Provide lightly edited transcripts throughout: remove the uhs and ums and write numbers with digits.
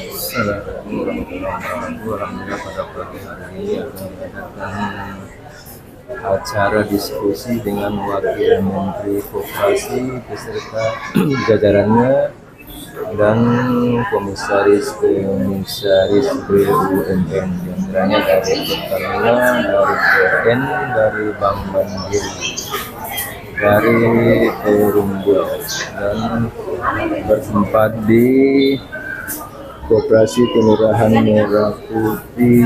Assalamualaikum warahmatullahi wabarakatuh. Pada pagi hari ini akan mengadakan acara diskusi dengan Wakil Menteri Koperasi beserta jajarannya dan komisaris BUMN, diantaranya dari Pertamina, dari PLN, dari Bank Mandiri, dari Perumbulok, dan bertempat di Koperasi Kelurahan Merah Putih,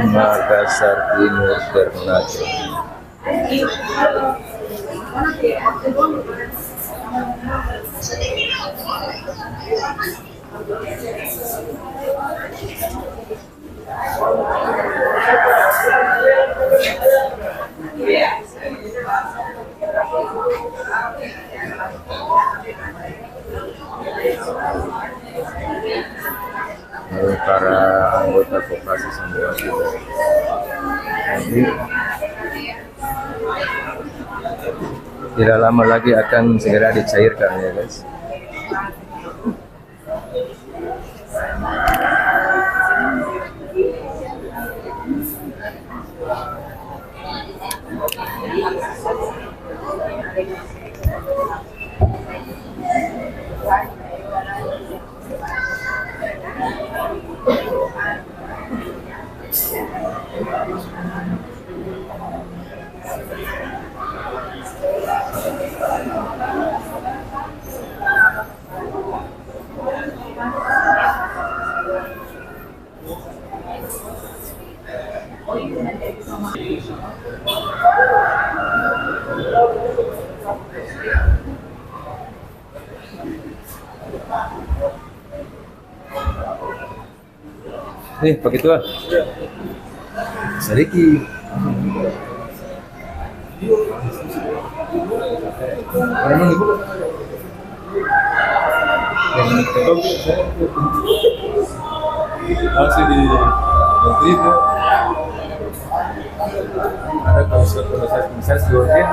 Makassar Timur, Ternate. Para anggota koperasi semua sudah hadir. Tidak lama lagi akan segera dicairkan ya guys. Pak Ketua. Sedikit. Masih di menteri itu ada komisaris BUMN.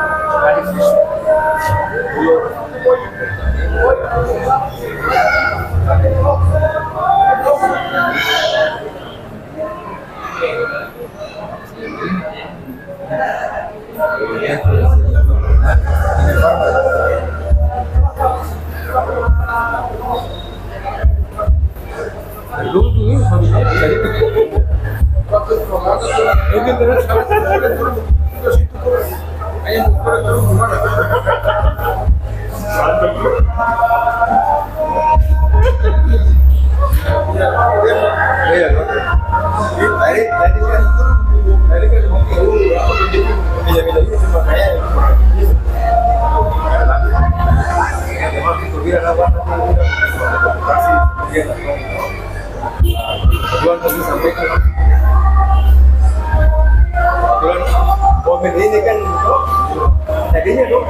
Momen ini kan tadinya dong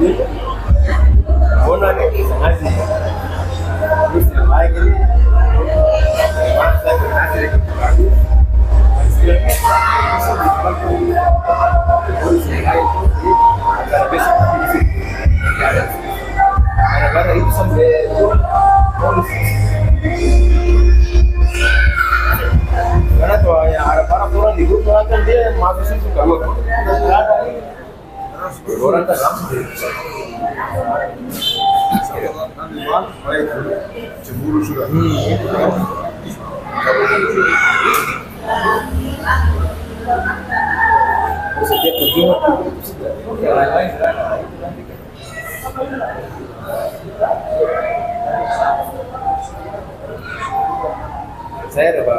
Bona nih sengaja. Terus yang lain ini masa ngasih lagi. Istilahnya bisa dipakai. Terus yang lain itu agar besok bisa. Karena itu sampai polisi. Karena tuh yang ada para orang di grup kan dia masuk sih suka gue. Ada ini. Orang kan langsung. Cemburu sudah. Setiap pergi yang lain-lain saya ada Pak.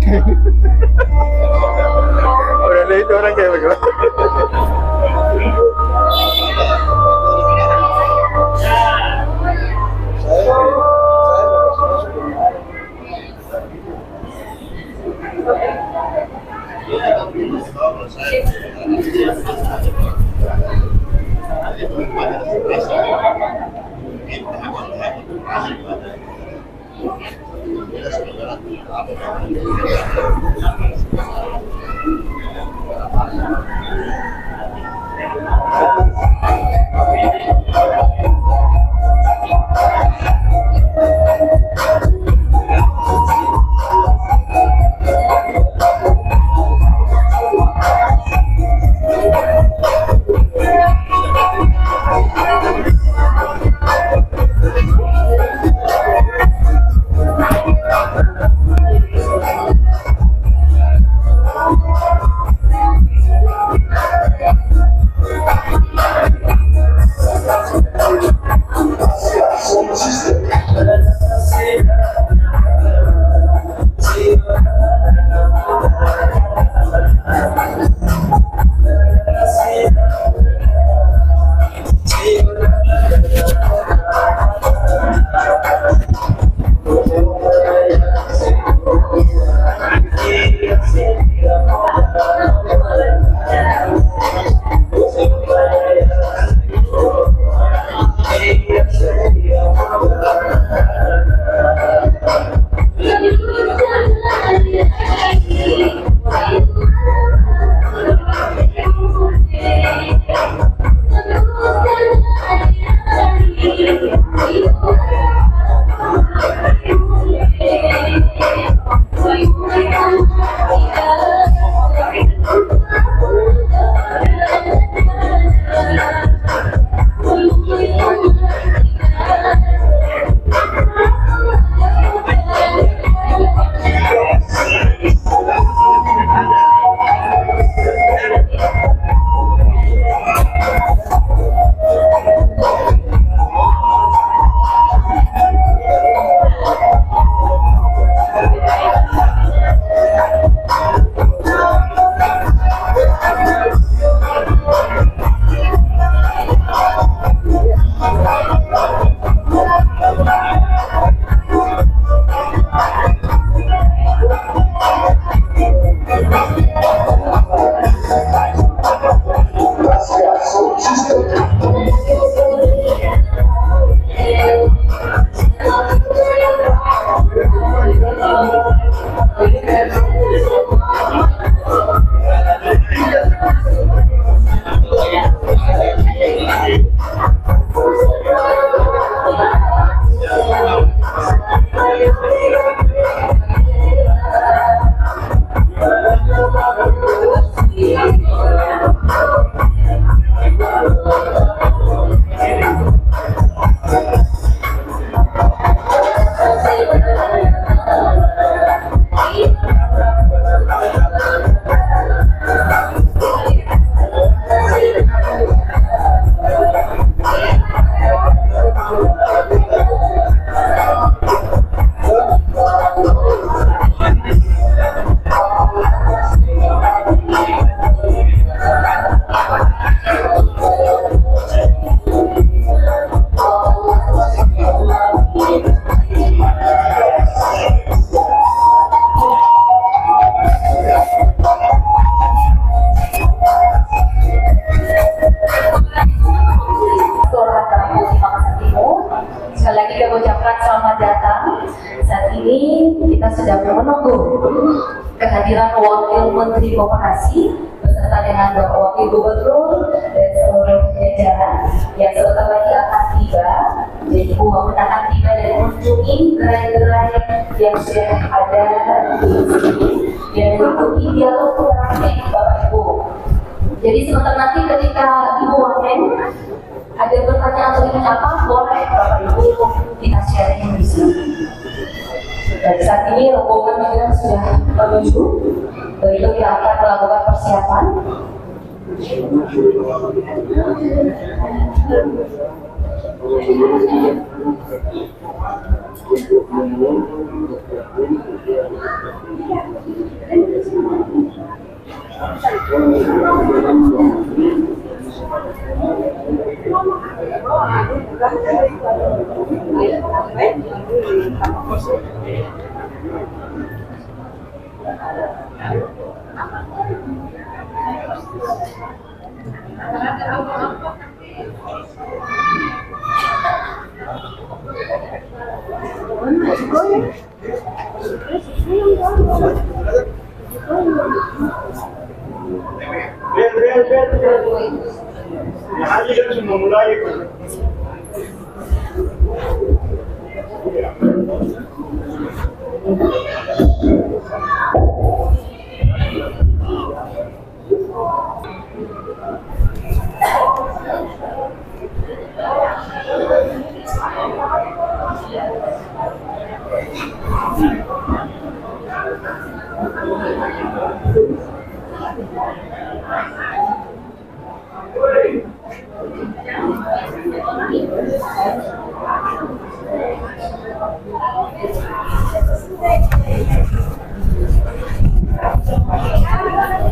Udah ada itu orang kayak begitu. kehadiran Wakil Menteri Koperasi beserta dengan Bapak Wakil Gubernur dan seluruh jajaran yang sebentar lagi akan tiba. Jadi akan tiba dan mengunjungi gerai-gerai yang sudah ada di sini dan mengikuti dialog interaktif Bapak Ibu. Jadi sebentar nanti ketika Ibu Wamen ada pertanyaan atau ingin apa, boleh Bapak Ibu kita sharing di sini. Dan saat ini rombongan juga sudah menuju, itu yang akan melakukan persiapan.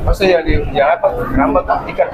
Masa yang apa? Rambut ikan.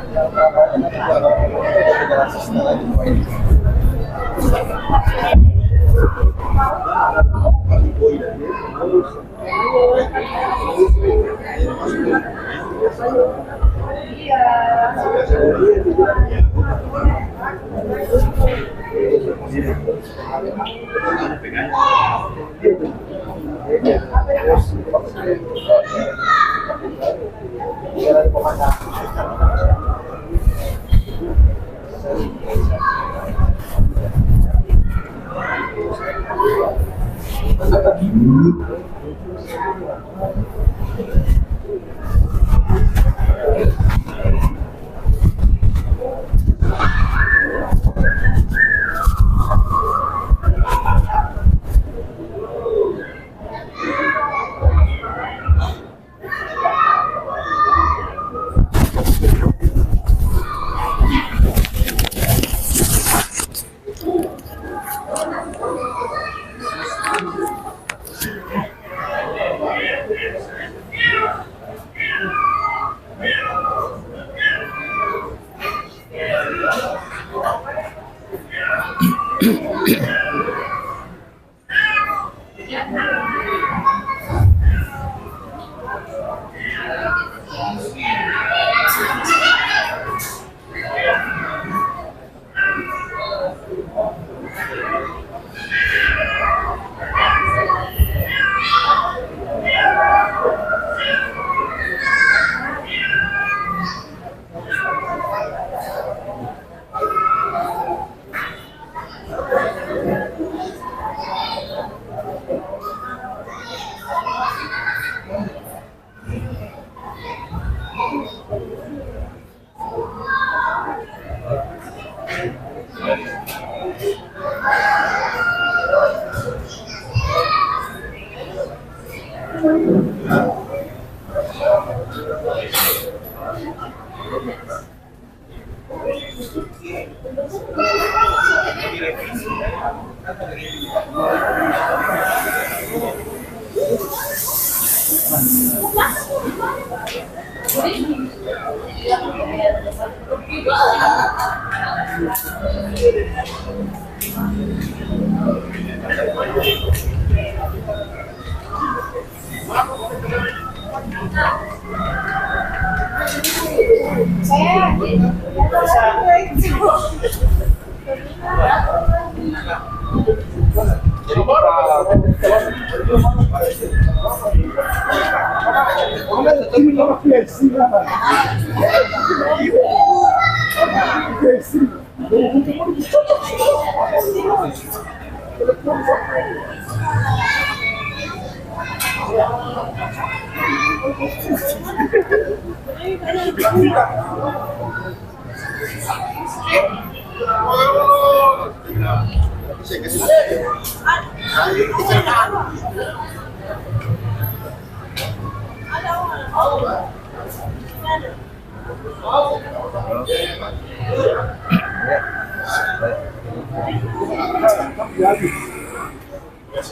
Mana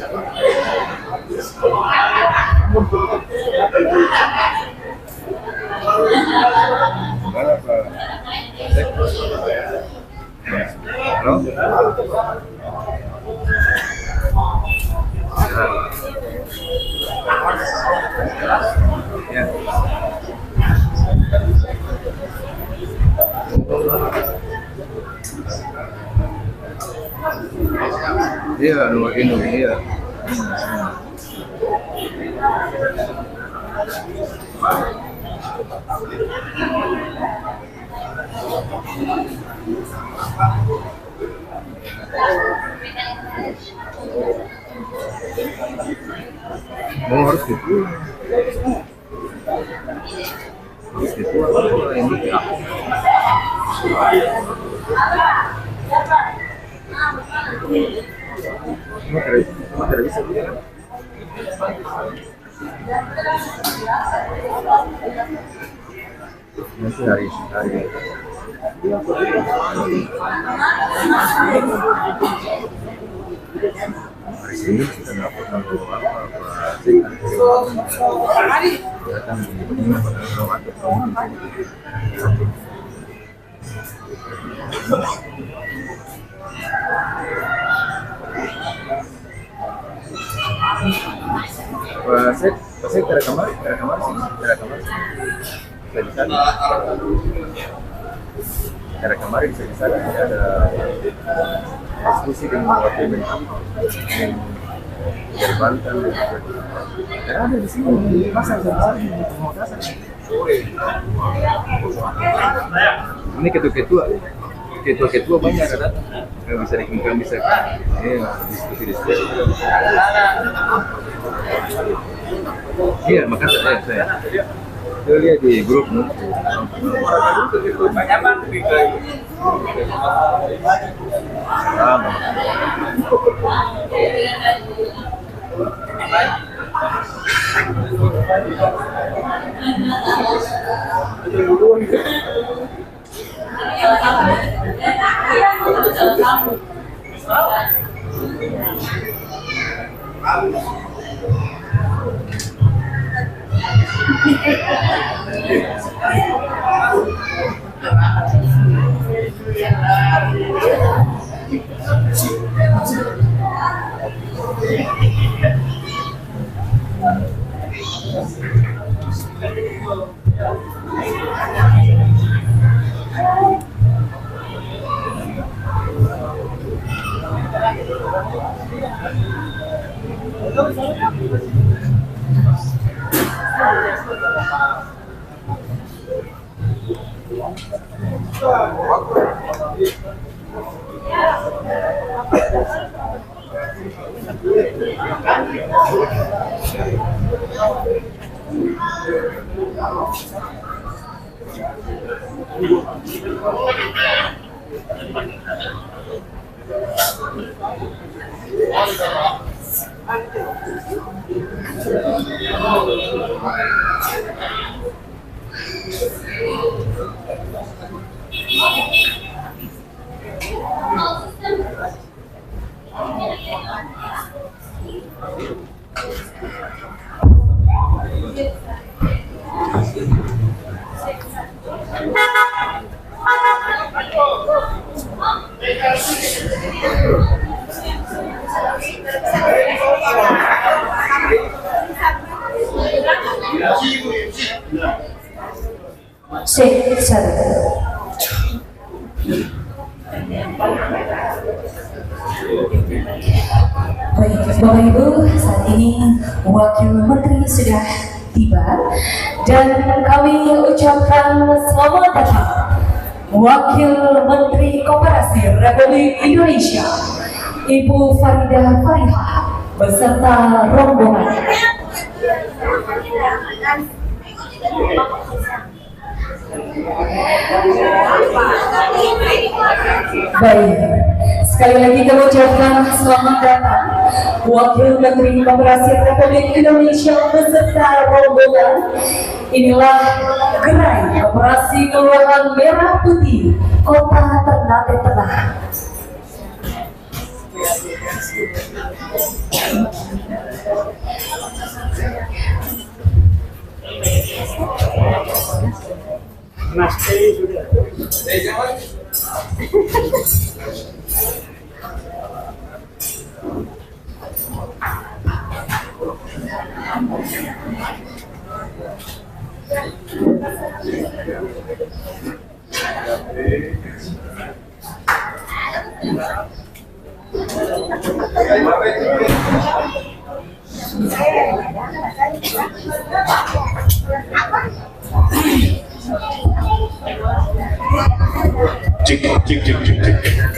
Pak? Halo? Ya. Iya, nomor ini, iya. Mau harus gitu. Harus gitu apa ini ya? Tidak bisa juga kan? Nanti hari Senin kita dapat apa sih? Datang ini saya kira kamar sini, kira kamar bisa di sana ada diskusi dengan wakil menteri dari Banten, ada di sini masa ini ketua banyak ada datang, nggak bisa dikembangkan bisa diskusi. Iya, makanya saya lihat di grup Baik, Bapak Ibu, saat ini Wakil Menteri sudah tiba dan kami ucapkan selamat datang Wakil Menteri Koperasi Republik Indonesia Ibu Faridah Farihah beserta rombongan. Baik, sekali lagi kami ucapkan selamat datang Wakil Menteri Koperasi Republik Indonesia beserta rombongan. Inilah gerai Koperasi Kelurahan Merah Putih, Kota Ternate Tengah. Cik, cik, cik, cik, cik.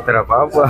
Tidak apa-apa.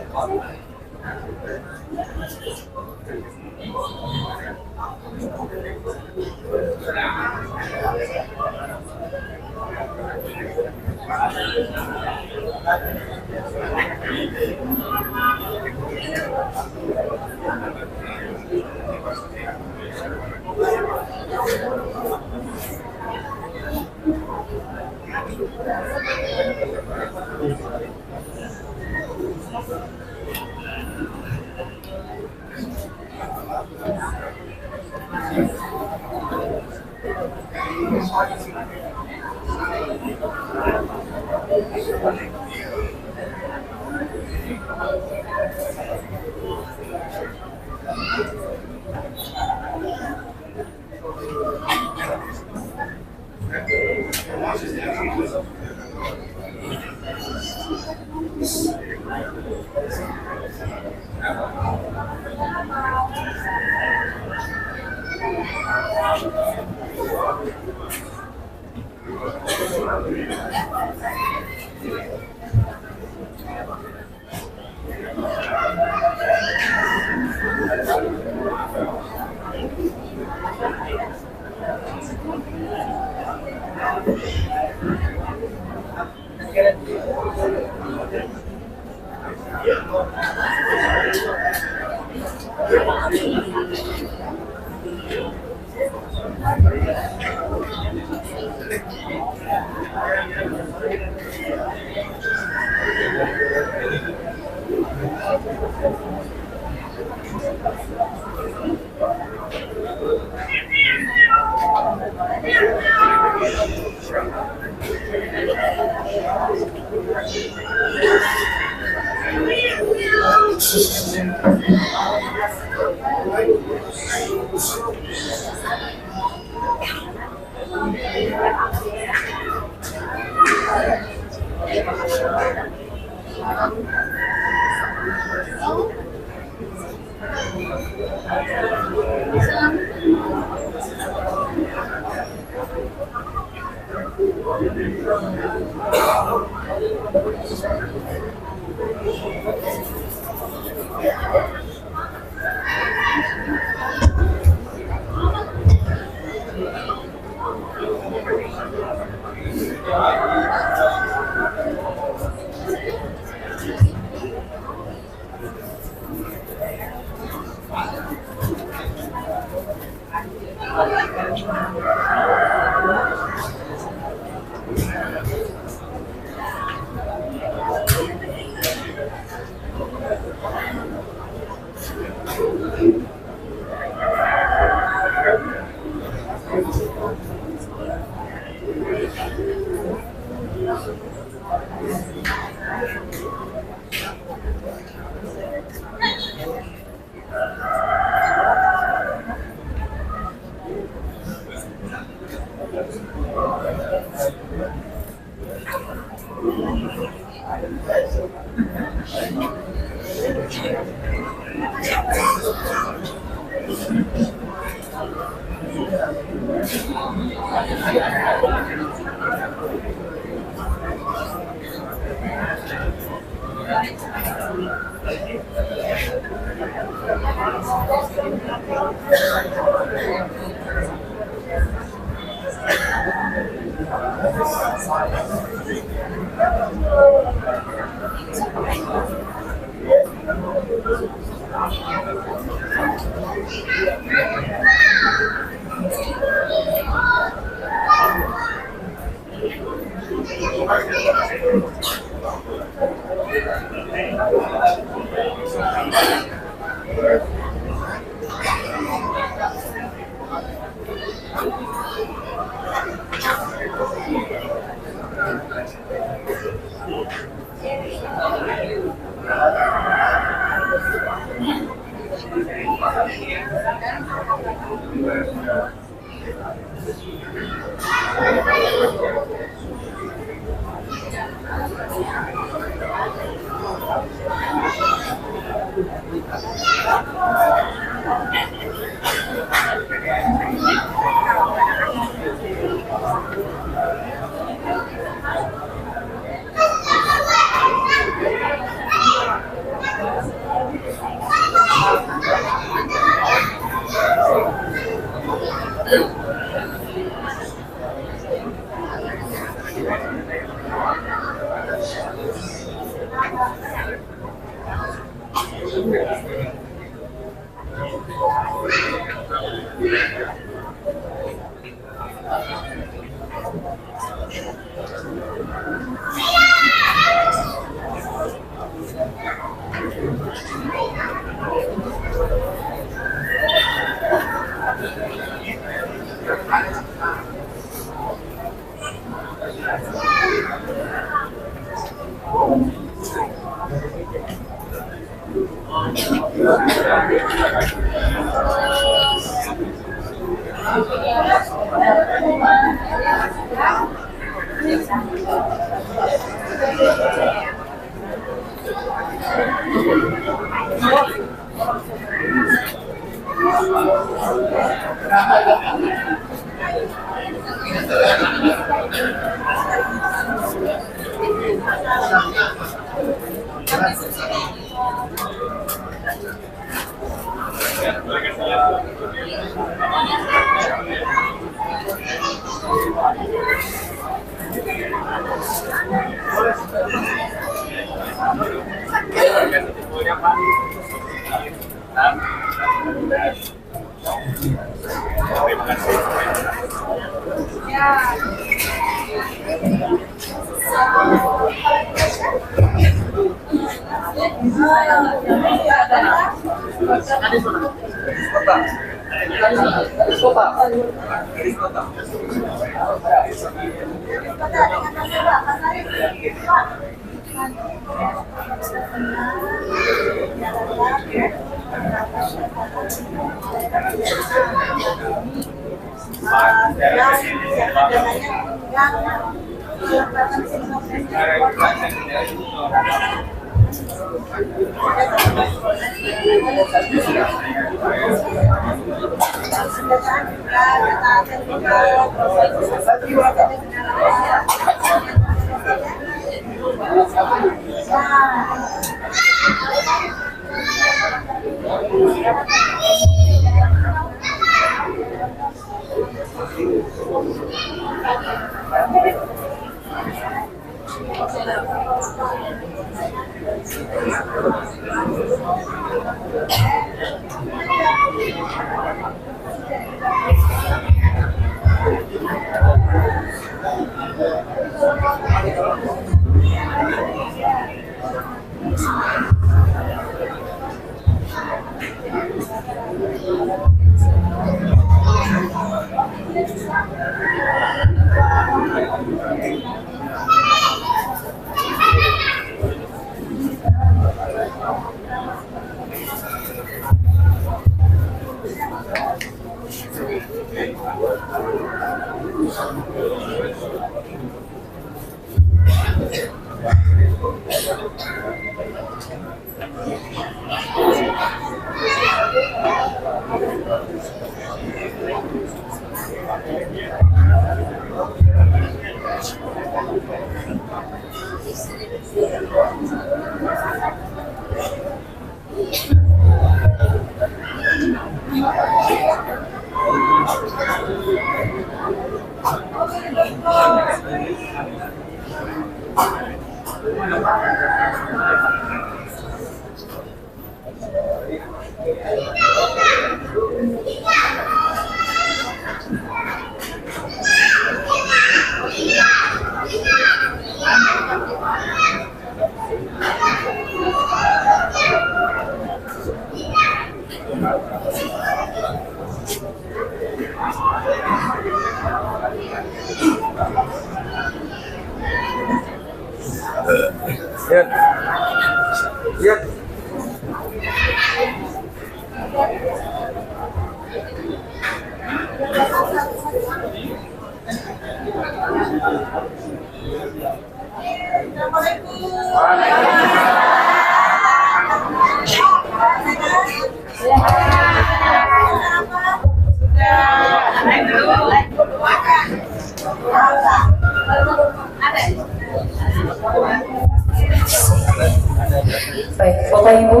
Baik, Bapak Ibu,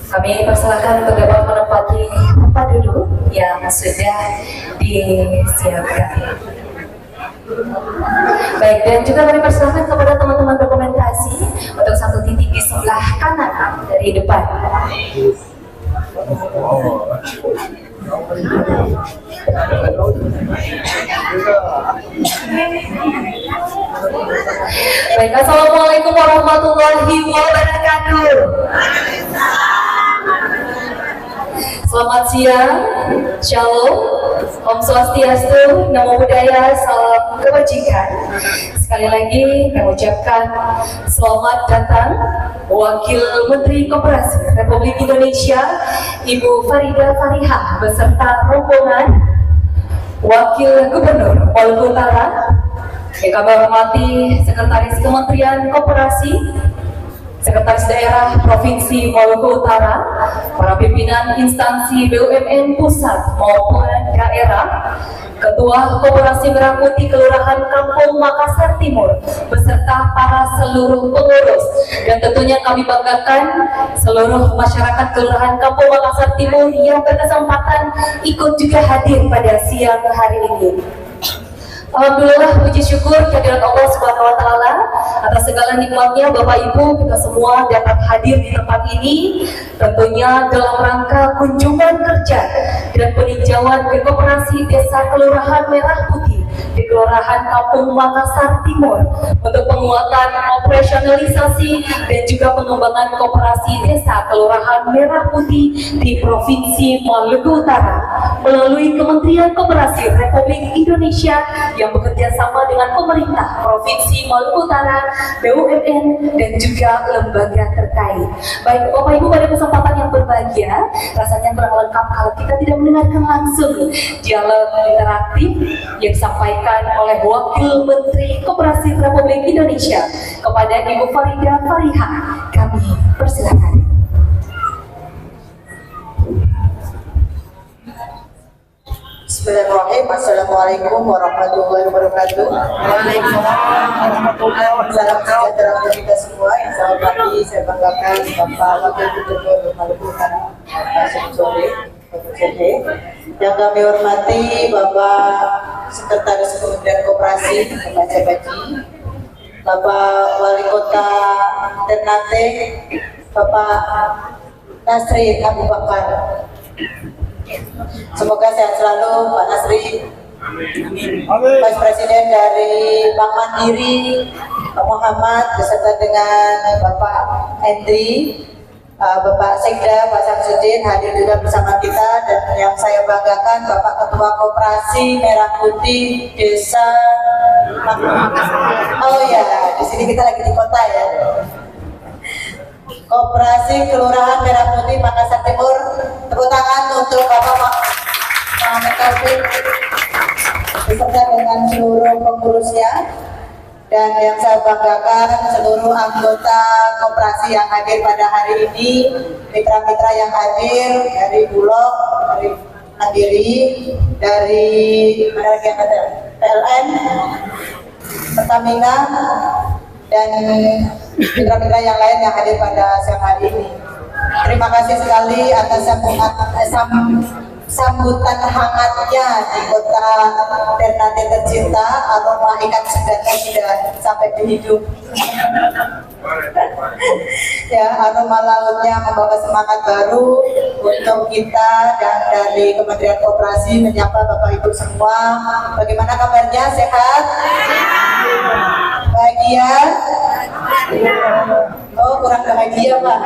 kami persilakan untuk dapat menempati tempat duduk yang sudah disiapkan. Baik, dan juga kami persilakan kepada teman-teman dokumentasi untuk satu titik di sebelah kanan dari depan. Baik, assalamualaikum warahmatullahi wabarakatuh. Selamat siang, Shalom, Om Swastiastu, Namo Buddhaya, Salam Kebajikan. Sekali lagi kami ucapkan selamat datang Wakil Menteri Koperasi Republik Indonesia Ibu Farida Farihah beserta rombongan Wakil Gubernur Maluku Utara yang kami hormati Sekretaris Kementerian Koperasi, Sekretaris Daerah Provinsi Maluku Utara, para pimpinan instansi BUMN pusat maupun daerah, Ketua Koperasi Merah Putih Kelurahan Kampung Makassar Timur, beserta para seluruh pengurus, dan tentunya kami banggakan seluruh masyarakat Kelurahan Kampung Makassar Timur yang berkesempatan ikut juga hadir pada siang hari ini. Alhamdulillah, puji syukur kehadirat Allah Subhanahu wa Ta'ala atas segala nikmatnya. Bapak Ibu, kita semua dapat hadir di tempat ini tentunya dalam rangka kunjungan kerja dan peninjauan ke Koperasi Desa Kelurahan Merah Putih di Kelurahan Kampung Makassar Timur untuk penguatan operasionalisasi dan juga pengembangan Koperasi Desa Kelurahan Merah Putih di Provinsi Maluku Utara melalui Kementerian Koperasi Republik Indonesia yang bekerja sama dengan pemerintah Provinsi Maluku Utara, BUMN, dan juga lembaga terkait. Baik Bapak Ibu, pada kesempatan yang berbahagia, rasanya kurang lengkap kalau kita tidak mendengarkan langsung dialog interaktif yang disampaikan oleh Wakil Menteri Koperasi Republik Indonesia kepada Ibu Farida Fariha. Kami persilakan. Bismillahirrahmanirrahim. Assalamualaikum warahmatullahi wabarakatuh. Salam sejahtera untuk kita semua. Yang saya hormati, saya banggakan Bapak Wakil Gubernur Maluku Utara, Pak Sore, yang kami hormati Bapak Sekretaris Kementerian Koperasi, Bapak Jabaji, Bapak Wali Kota Ternate, Bapak Nasri Abu Bakar. Semoga sehat selalu Pak Nasri. Vice Presiden dari Bank Mandiri, Pak Muhammad, beserta dengan Bapak Hendri, Bapak Sekda, Pak Samsudin hadir juga bersama kita, dan yang saya banggakan Bapak Ketua Koperasi Merah Putih Desa. Oh ya, di sini kita lagi di kota ya. Koperasi Kelurahan Merah Putih Makassar Timur. Tepuk tangan untuk Bapak Muhammad Taufik beserta dengan seluruh pengurusnya, dan yang saya banggakan seluruh anggota koperasi yang hadir pada hari ini, mitra-mitra yang hadir dari Bulog, dari Mandiri, dari PLN, Pertamina, dan mitra-mitra yang lain yang hadir pada siang hari ini. Terima kasih sekali atas sambutan hangatnya di kota Ternate tercinta. Aroma ikan segarnya sudah sampai di hidung. Ya, aroma lautnya membawa semangat baru untuk kita, dan dari Kementerian Koperasi menyapa Bapak Ibu semua. Bagaimana kabarnya? Sehat? Bahagia? Oh, kurang bahagia Pak.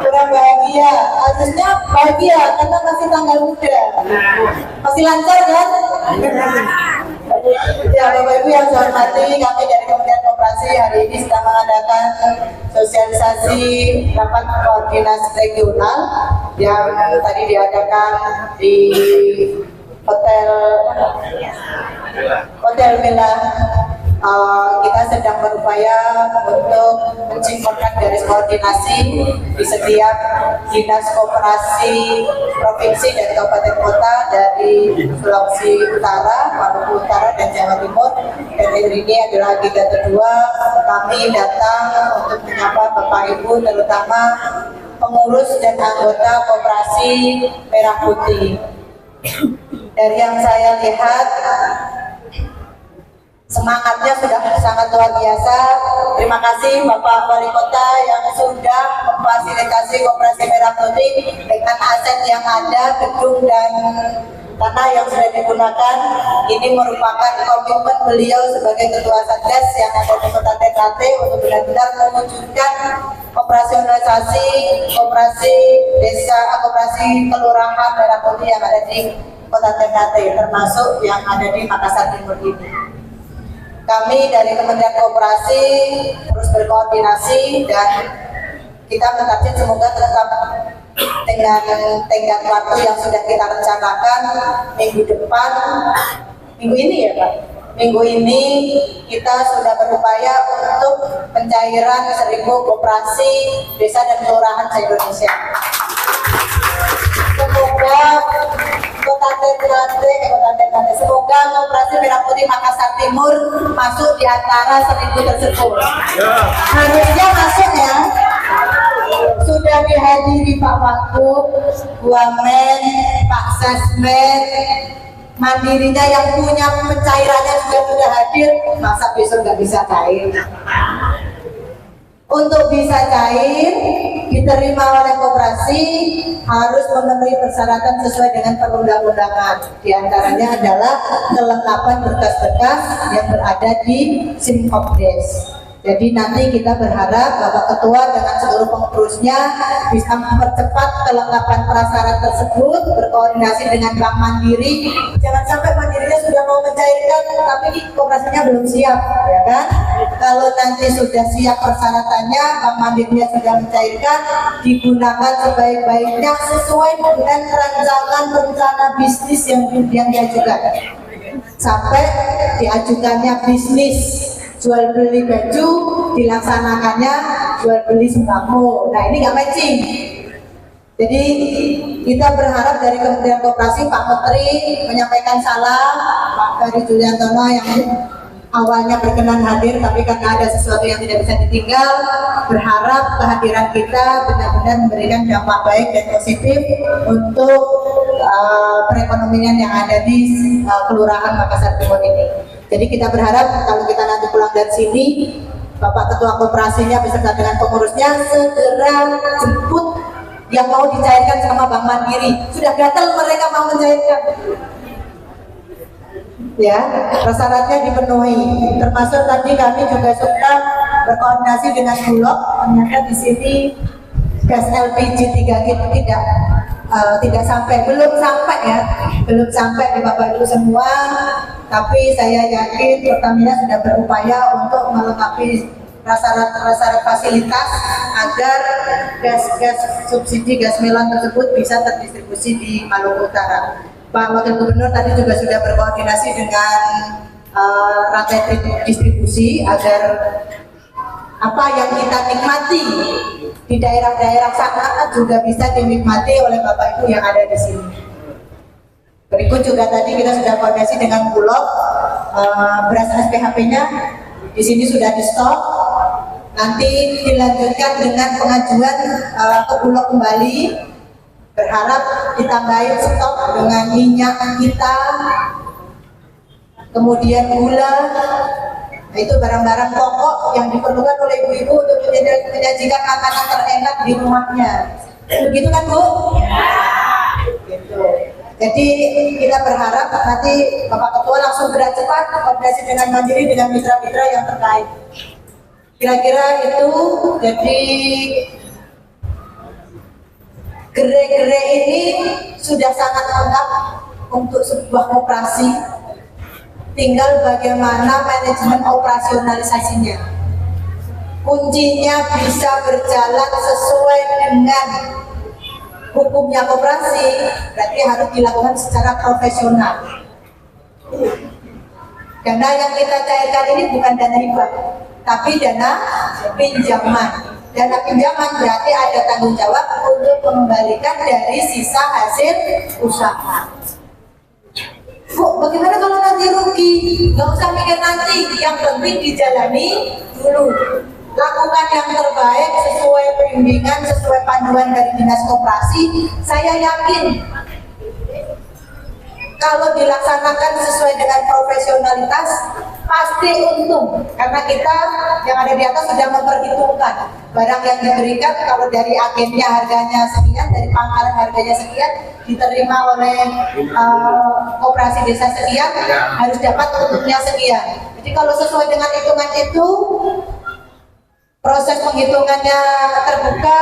Kurang bahagia. Harusnya bahagia karena masih tanggal muda. Masih lancar kan? Ya, Bapak Ibu yang saya hormati, kami dari Kementerian Koperasi hari ini sedang mengadakan sosialisasi rapat koordinasi regional yang tadi diadakan di Hotel Villa. Kita sedang berupaya untuk menciptakan garis koordinasi di setiap dinas koperasi provinsi dan kabupaten kota dari Sulawesi Utara, Maluku Utara, dan Jawa Timur. Dan hari ini adalah agenda kedua kami datang untuk menyapa Bapak Ibu, terutama pengurus dan anggota Koperasi Merah Putih. Dari yang saya lihat, semangatnya sudah sangat luar biasa. Terima kasih Bapak Wali Kota yang sudah memfasilitasi Koperasi Merah Putih dengan aset yang ada, gedung dan tanah yang sudah digunakan. Ini merupakan komitmen beliau sebagai Ketua Satgas yang ada di Kota Ternate untuk benar-benar mewujudkan operasionalisasi koperasi desa, koperasi Kelurahan Merah Putih yang ada di Kota Ternate, termasuk yang ada di Makassar Timur ini. Kami dari Kementerian Koperasi terus berkoordinasi, dan kita menarget semoga tetap dengan tenggat waktu yang sudah kita rencanakan minggu depan, minggu ini ya Pak? minggu ini kita sudah berupaya untuk pencairan 1.000 koperasi desa dan kelurahan se-Indonesia. Semoga semoga Koperasi Merah Putih Makassar Timur masuk di antara 1.000 tersebut. Harusnya masuk ya. Sudah dihadiri Pak Wagub, Bu Wamen, Pak Sesmen, mandirinya yang punya pencairannya juga sudah hadir. Masa besok nggak bisa cair? Untuk bisa cair, diterima oleh koperasi harus memenuhi persyaratan sesuai dengan perundang-undangan. Di antaranya adalah kelengkapan berkas-berkas yang berada di Simkopdes. Jadi nanti kita berharap Bapak Ketua dengan seluruh pengurusnya bisa mempercepat kelengkapan prasyarat tersebut, berkoordinasi dengan Bank Mandiri. Jangan sampai Mandirinya sudah mau mencairkan, tapi koperasinya belum siap, ya kan? Kalau nanti sudah siap persyaratannya, Bank Mandirinya sudah mencairkan, digunakan sebaik-baiknya sesuai dengan rancangan rencana bisnis yang diajukan. Sampai diajukannya bisnis jual beli baju, dilaksanakannya jual beli sembako. Nah ini nggak matching. Jadi kita berharap dari Kementerian Koperasi Pak Menteri menyampaikan salam, Pak Ferry Juliantono yang awalnya berkenan hadir tapi karena ada sesuatu yang tidak bisa ditinggal, berharap kehadiran kita benar-benar memberikan dampak baik dan positif untuk perekonomian yang ada di Kelurahan Makassar Timur ini. Jadi kita berharap kalau kita nanti pulang dari sini, Bapak Ketua Koperasinya beserta dengan pengurusnya segera jemput yang mau dicairkan sama Bank Mandiri. Sudah gatal mereka mau mencairkan. Ya, prasyaratnya dipenuhi. Termasuk tadi kami juga sudah berkoordinasi dengan Bulog. Ternyata di sini gas LPG 3 itu tidak sampai, belum sampai di Bapak Ibu semua. Tapi saya yakin Pertamina sudah berupaya untuk melengkapi prasyarat fasilitas agar gas subsidi gas melon tersebut bisa terdistribusi di Maluku Utara. Pak Wakil Gubernur tadi juga sudah berkoordinasi dengan rantai distribusi agar apa yang kita nikmati di daerah-daerah sana juga bisa dinikmati oleh Bapak Ibu yang ada di sini. Berikut juga tadi kita sudah koordinasi dengan Bulog, beras SPHP-nya di sini sudah di stok. Nanti dilanjutkan dengan pengajuan ke Bulog kembali. Berharap ditambahin stok dengan minyak kita, kemudian gula. Nah, itu barang-barang pokok yang diperlukan oleh ibu-ibu untuk menyajikan makanan terenak di rumahnya. Begitu kan Bu? Gitu. Jadi kita berharap nanti Bapak Ketua langsung gerak cepat koordinasi dengan Mandiri dengan mitra-mitra yang terkait. Kira-kira itu. Jadi gerai-gerai ini sudah sangat lengkap untuk sebuah koperasi. Tinggal bagaimana manajemen operasionalisasinya. Kuncinya bisa berjalan sesuai dengan hukumnya koperasi, berarti harus dilakukan secara profesional. Dana yang kita cairkan ini bukan dana hibah, tapi dana pinjaman. Dana pinjaman berarti ada tanggung jawab untuk mengembalikan dari sisa hasil usaha. Bu, bagaimana kalau nanti rugi? Gak usah mikir nanti, yang penting dijalani dulu. Lakukan yang terbaik sesuai bimbingan, sesuai panduan dari Dinas Koperasi. Saya yakin kalau dilaksanakan sesuai dengan profesionalitas pasti untung, karena kita yang ada di atas sudah memperhitungkan barang yang diberikan. Kalau dari agennya harganya sekian, dari pangkalan harganya sekian, diterima oleh koperasi desa sekian, harus dapat untungnya sekian. Jadi kalau sesuai dengan hitungan itu, proses penghitungannya terbuka,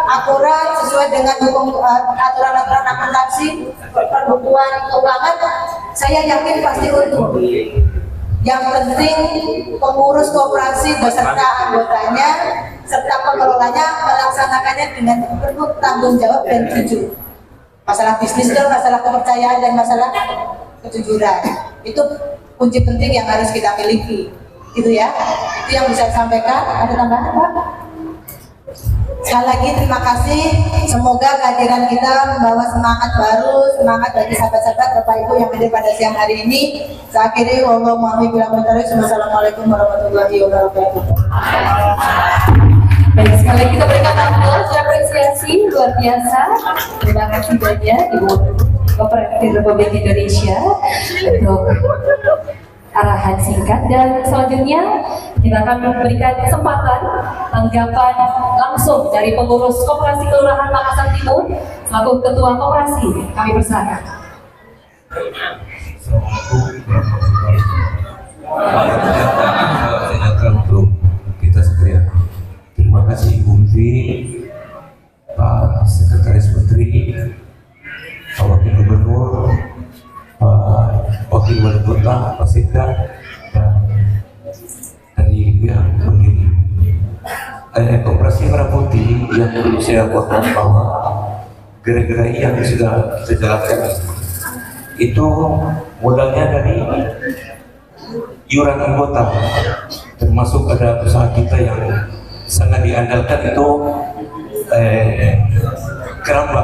akurat, sesuai dengan aturan-aturan akuntansi, perbukuan keuangan, saya yakin pasti untung. Yang penting pengurus koperasi beserta anggotanya serta pengelolanya melaksanakannya dengan penuh tanggung jawab dan jujur. Masalah bisnis itu masalah kepercayaan dan masalah kejujuran. Itu kunci penting yang harus kita miliki. Gitu ya, itu yang bisa disampaikan. Ada tambahan, Pak? Sekali lagi terima kasih. Semoga kehadiran kita membawa semangat baru, semangat bagi sahabat-sahabat Bapak Ibu yang hadir pada siang hari ini. Saya akhiri, wassalamualaikum warahmatullahi wabarakatuh. Baik, sekali lagi kita berikan aplaus dan apresiasi luar biasa. Terima kasih banyak Ibu Kooperatif Republik Indonesia untuk arahan singkat, dan selanjutnya kita akan memberikan kesempatan tanggapan langsung dari pengurus Koperasi Kelurahan Makassar Timur selaku Ketua Koperasi. Kami persilakan. Sejahtera untuk kita sekalian. Terima kasih Ibu Menteri, Pak Sekretaris Menteri, Pak Wakil Gubernur, Pak Wakil Wali Kota, Pak Sekda, dan dari pihak pendiri Koperasi Merah Putih yang perlu saya kuatkan bahwa gerai-gerai yang sudah kita jalankan itu modalnya dari iuran anggota, termasuk ada usaha kita yang sangat diandalkan itu keramba.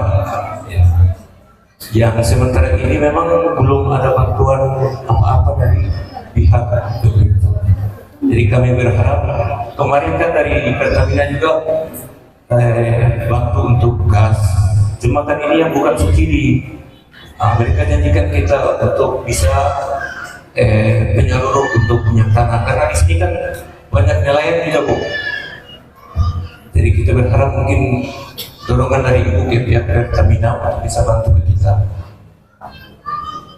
Yang sementara ini memang belum ada bantuan apa-apa dari pihak itu. Jadi kami berharap, kemarin kan dari Pertamina juga bantu untuk gas. Cuma kan ini yang bukan subsidi. Mereka janjikan kita untuk bisa penyaluran untuk minyak tanah, karena di sini kan banyak nelayan juga, Bu. Jadi kita berharap mungkin dorongan dari Ibu ke pihak Pertamina untuk bisa bantu kita.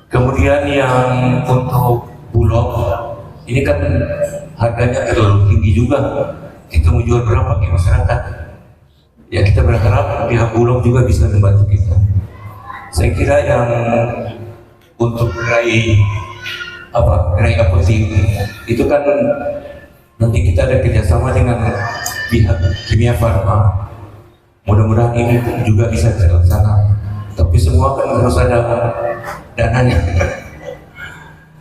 Kemudian yang untuk Bulog, ini kan harganya terlalu tinggi juga. Kita mau jual berapa ke masyarakat? Ya kita berharap pihak Bulog juga bisa membantu kita. Saya kira yang untuk gerai apotik itu kan nanti kita ada kerjasama dengan pihak Kimia Farma. Mudah-mudahan ini juga bisa terlaksana. Tapi semua kan harus ada dananya.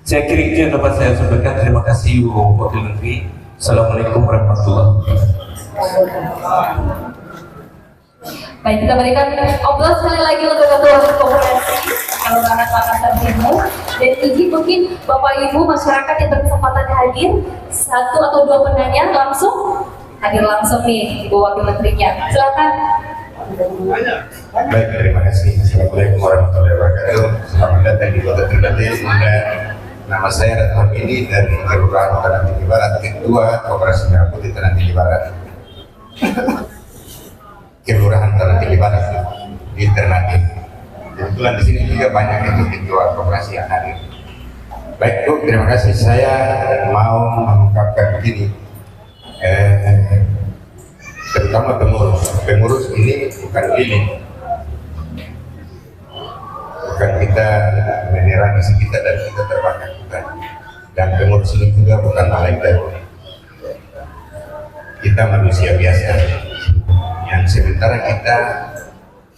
Saya kira itu yang dapat saya sampaikan. Terima kasih Bu Wakil Menteri. Assalamualaikum warahmatullahi wabarakatuh. Baik, kita berikan aplaus sekali lagi untuk Ketua Koperasi Kelurahan Makassar Timur. Dan izin mungkin Bapak Ibu masyarakat yang berkesempatan hadir, satu atau dua penanya langsung hadir langsung nih Ibu Wakil Menterinya. Silakan. Baik, terima kasih. Assalamualaikum warahmatullahi wabarakatuh. Selamat datang di Kota Ternate. Nama saya Ratman ini dari Kelurahan Ternate Barat, Ketua Koperasi Merah Putih Ternate Barat. Kelurahan Ternate Barat di Ternate. Kebetulan di sini juga banyak itu ketua koperasi yang hadir. Baik Bu, terima kasih. Saya mau mengungkapkan begini. Terutama pengurus ini bukan ini, bukan kita menyerang isi kita dan kita terbakar, bukan. Dan pengurus ini juga bukan malaikat. Kita manusia biasa yang sementara kita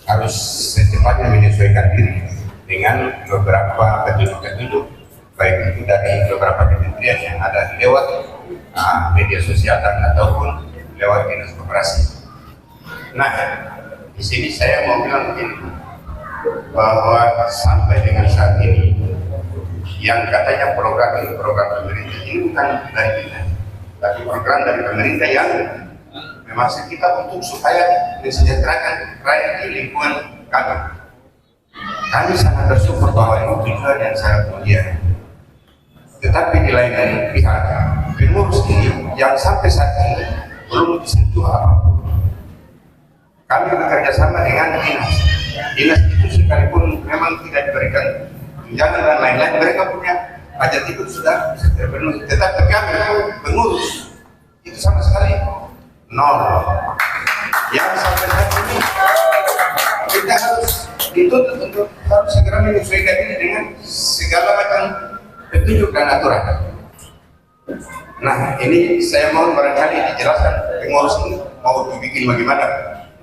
harus secepatnya menyesuaikan diri dengan beberapa petunjuk-petunjuk, baik itu dari beberapa kementerian yang ada lewat media sosial ataupun lewat dinas koperasi. Nah, di sini saya mau bilang begini, bahwa sampai dengan saat ini yang katanya program pemerintah ini bukan dari kita, tapi program dari pemerintah yang memaksud kita untuk supaya mensejahterakan rakyat di lingkungan kami. Kami sangat bersyukur bahwa ini tujuan yang sangat mulia. Tetapi di lain pihak, pengurus ini yang sampai saat ini belum disentuh apapun. Kami bekerja sama dengan dinas itu sekalipun memang tidak diberikan tunjangan dan lain-lain, mereka punya hajat itu sudah bisa terpenuhi. Tetapi kami pengurus itu sama sekali nol. Yang sampai saat ini kita harus dituntut untuk harus segera menyesuaikan ini dengan segala macam petunjuk dan aturan. Nah, ini saya mau barangkali dijelaskan pengurus ini mau dibikin bagaimana.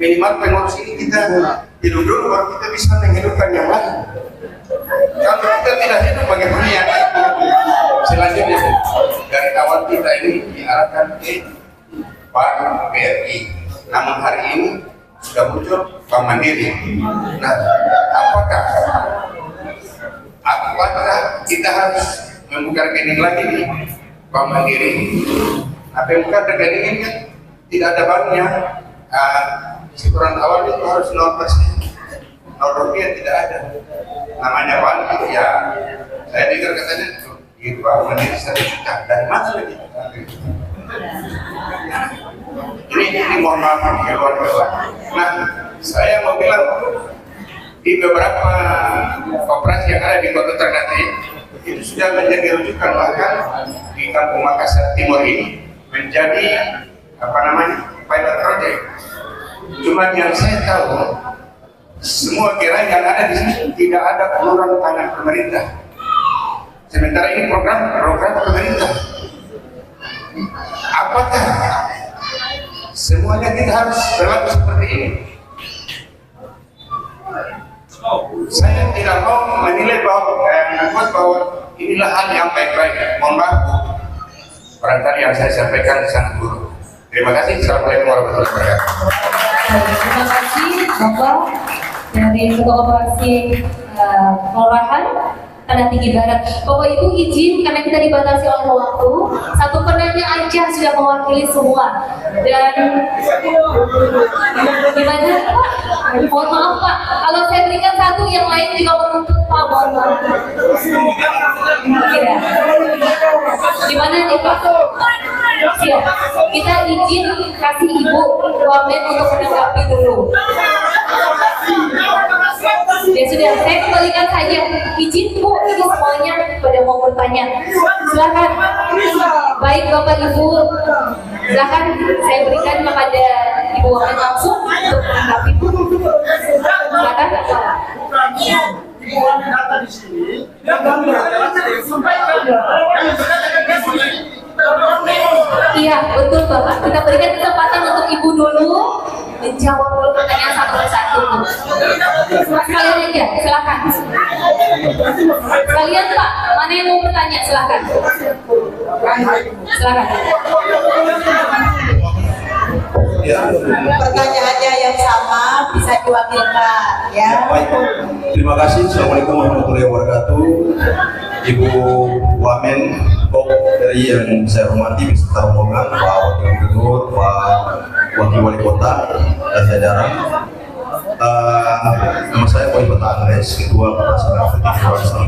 Minimal pengurus ini kita hidup dulu baru kita bisa menghidupkan yang lain. Kalau kita tidak hidup bagaimana yang selanjutnya dari awal kita ini diarahkan ke Bank BRI, namun hari ini sudah muncul Bank Mandiri. Nah, apakah kita harus membuka rekening lagi di Bank Mandiri? Tapi bukan rekening ini kan tidak ada banknya. Setoran awal itu harus 0%, 0 rupiah tidak ada. Namanya bank itu ya, saya dengar katanya di Bank Mandiri 1 juta. Dari mana lagi? Ini mohon maaf kawan-kawan. Nah, saya mau bilang di beberapa koperasi yang ada di Kota Ternate itu sudah menjadi rujukan, bahkan di Kampung Makassar Timur ini menjadi pilot project. Cuma yang saya tahu, semua gerai yang ada di sini tidak ada uluran tangan pemerintah. Sementara ini program pemerintah. Apakah semuanya kita harus berlaku seperti ini? Saya tidak mau menilai bahwa inilah hal yang baik-baik. Mohon maaf, barangkali yang saya sampaikan sangat buruk. Terima kasih. Assalamualaikum warahmatullahi wabarakatuh. Terima kasih Bapak dari Ketua Koperasi Kelurahan Tanah Tinggi Barat. Bapak Ibu izin karena kita dibatasi oleh waktu, satu penanya aja sudah mewakili semua. Dan gimana Pak? Mohon maaf Pak, kalau saya berikan satu yang lain juga menuntut Pak, mohon maaf. Ya. Gimana nih Pak? Siap. Kita izin kasih Ibu Wamen untuk menanggapi dulu. Ya sudah, saya kembalikan saja. Izin Bu, ini semuanya pada mau bertanya. Silakan. Baik Bapak Ibu, silakan saya berikan kepada Ibu Wamen langsung untuk menanggapi. Silakan. Data di sini yang kami sampaikan. Iya, betul Bapak. Kita berikan kesempatan untuk Ibu dulu menjawab dulu pertanyaan satu persatu. Sekalian aja, silakan. Sekalian Pak, mana yang mau bertanya? Silakan. Silakan. Ya. Pertanyaannya yang sama bisa diwakilkan, ya. Baik, terima kasih. Assalamualaikum warahmatullahi wabarakatuh. Ibu Wamen Kok dari yang saya hormati beserta rombongan, Pak Wakil Gubernur, Pak Wakil Wali Kota dan jajaran. Nama saya Boy Peta Andres, Ketua Koperasi Merah Putih.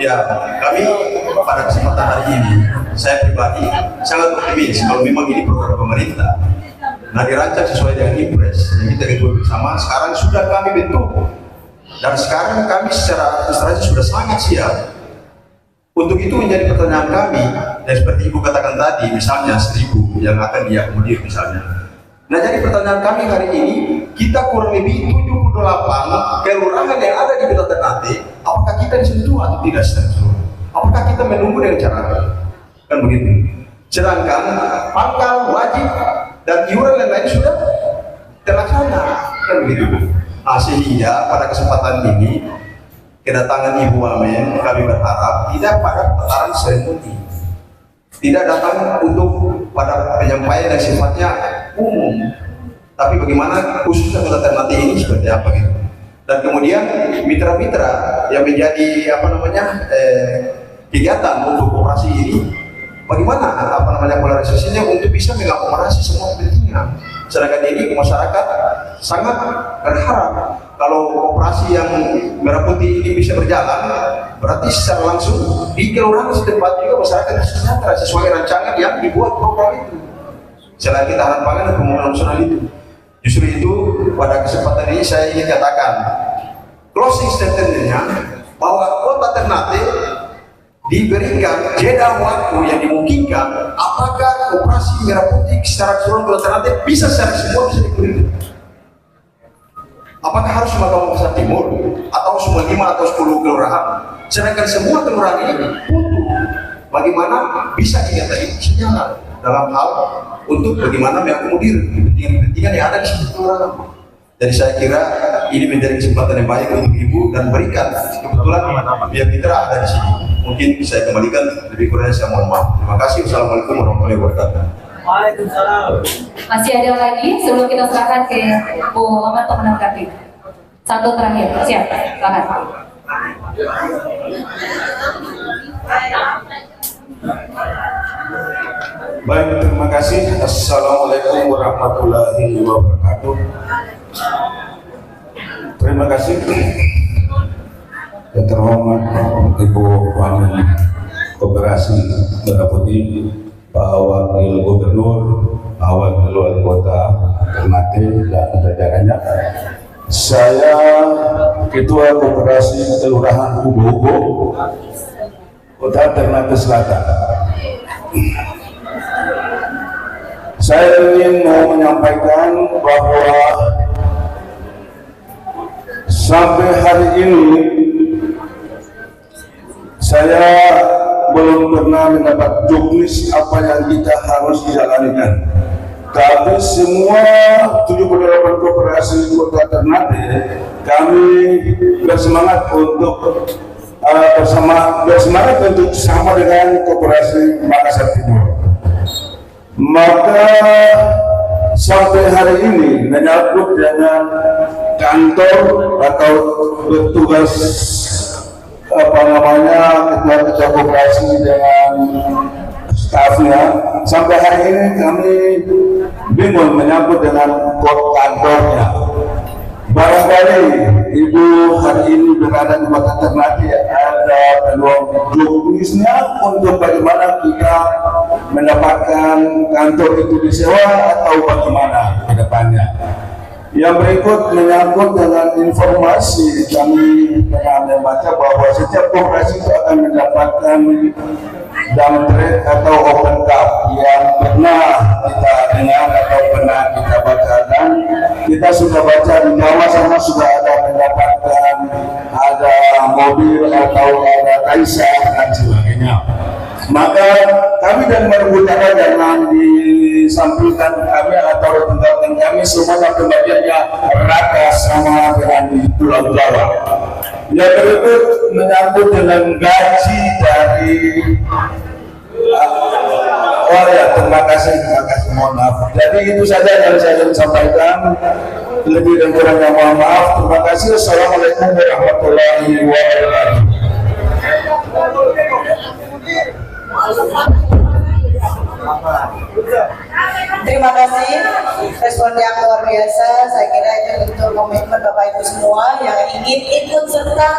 Ya, kami pada kesempatan hari ini, saya pribadi sangat optimis kalau memang ini program pemerintah. Nah, dirancang sesuai dengan impres yang kita ketahui bersama. Sekarang sudah kami bentuk, dan sekarang kami secara administrasi sudah sangat siap. Untuk itu menjadi pertanyaan kami, dan seperti Ibu katakan tadi, misalnya 1000 yang akan diakomodir misalnya. Nah, jadi pertanyaan kami hari ini, kita kurang lebih 78 kelurahan yang ada di Kota Ternate, apakah kita disentuh atau tidak disentuh? Apakah kita menunggu dengan cara kan begitu? Sedangkan pangkal, wajib, dan iuran yang lain sudah terlaksana, kan begitu? Nah, sehingga pada kesempatan ini, kedatangan Ibu Wamen, kami berharap tidak pada tataran seremoni, tidak datang untuk pada penyampaian yang sifatnya umum, tapi bagaimana khususnya Kota Ternate ini seperti apa gitu. Dan kemudian mitra-mitra yang menjadi kegiatan untuk koperasi ini, bagaimana polarisasinya untuk bisa mengakomodasi semua kepentingan. Sedangkan ini masyarakat sangat berharap kalau koperasi yang Merah Putih ini bisa berjalan, berarti secara langsung di kelurahan setempat juga masyarakat sejahtera sesuai rancangan yang dibuat program itu. Selain ketahanan pangan dan pembangunan nasional itu. Justru itu pada kesempatan ini saya ingin katakan closing statement-nya bahwa Kota Ternate diberikan jeda waktu yang dimungkinkan apakah koperasi Merah Putih secara keseluruhan Kota Ternate bisa secara semua bisa dikumpulkan. Apakah harus Mahkamah Besar Timur atau semua 5 atau 10 kelurahan? Sedangkan semua kelurahan ini butuh bagaimana bisa tadi sejalan dalam hal untuk bagaimana mengakomodir kepentingan-kepentingan yang ada di seluruh kelurahan. Jadi saya kira ini menjadi kesempatan yang baik untuk Ibu dan berikan. Kebetulan biar mitra ada di sini. Mungkin saya kembalikan, lebih kurangnya saya mohon maaf. Terima kasih. Wassalamualaikum warahmatullahi wabarakatuh. Waalaikumsalam. Masih ada lagi sebelum kita serahkan ke Bu Muhammad untuk menanggapi. Satu terakhir, siap, silakan. Baik, terima kasih. Assalamualaikum warahmatullahi wabarakatuh. Terima kasih yang terhormat Ibu Wali Koperasi Merah Putih, Pak Wakil Gubernur, Pak Wakil Wali Kota Ternate dan jajarannya. Saya Ketua Koperasi Kelurahan Ubo-Ubo, Kota Ternate Selatan. Saya ingin mau menyampaikan bahwa sampai hari ini saya belum pernah mendapat juknis apa yang kita harus jalankan. Tapi semua 78 koperasi Kota Ternate kami bersemangat untuk sama dengan koperasi Makassar Timur. Maka sampai hari ini menyangkut dengan kantor atau bertugas ketua koperasi dengan stafnya, sampai hari ini kami bingung menyangkut dengan kantornya. Barangkali Ibu hari ini berada di Kota Ternate, ada peluang juknisnya untuk bagaimana kita mendapatkan kantor itu disewa atau bagaimana ke depannya. Yang berikut menyangkut dengan informasi, kami pernah membaca bahwa setiap koperasi itu akan mendapatkan dump-trade atau open cup yang pernah kita dengar atau pernah kita baca, dan kita sudah baca di Jawa sana sudah ada mendapatkan ada mobil atau ada kaisar dan sebagainya. Maka kami dan Maluku Utara jangan disampaikan kami atau tinggalkan kami semuanya pembagiannya rata sama dengan di Pulau Jawa. Yang berikut menyangkut dengan gaji dari terima kasih, mohon maaf. Jadi itu saja yang saya ingin sampaikan. Lebih dan kurangnya mohon maaf. Terima kasih. Assalamualaikum warahmatullahi wabarakatuh. Terima kasih respon yang luar biasa. Saya kira itu bentuk komitmen Bapak Ibu semua yang ingin ikut serta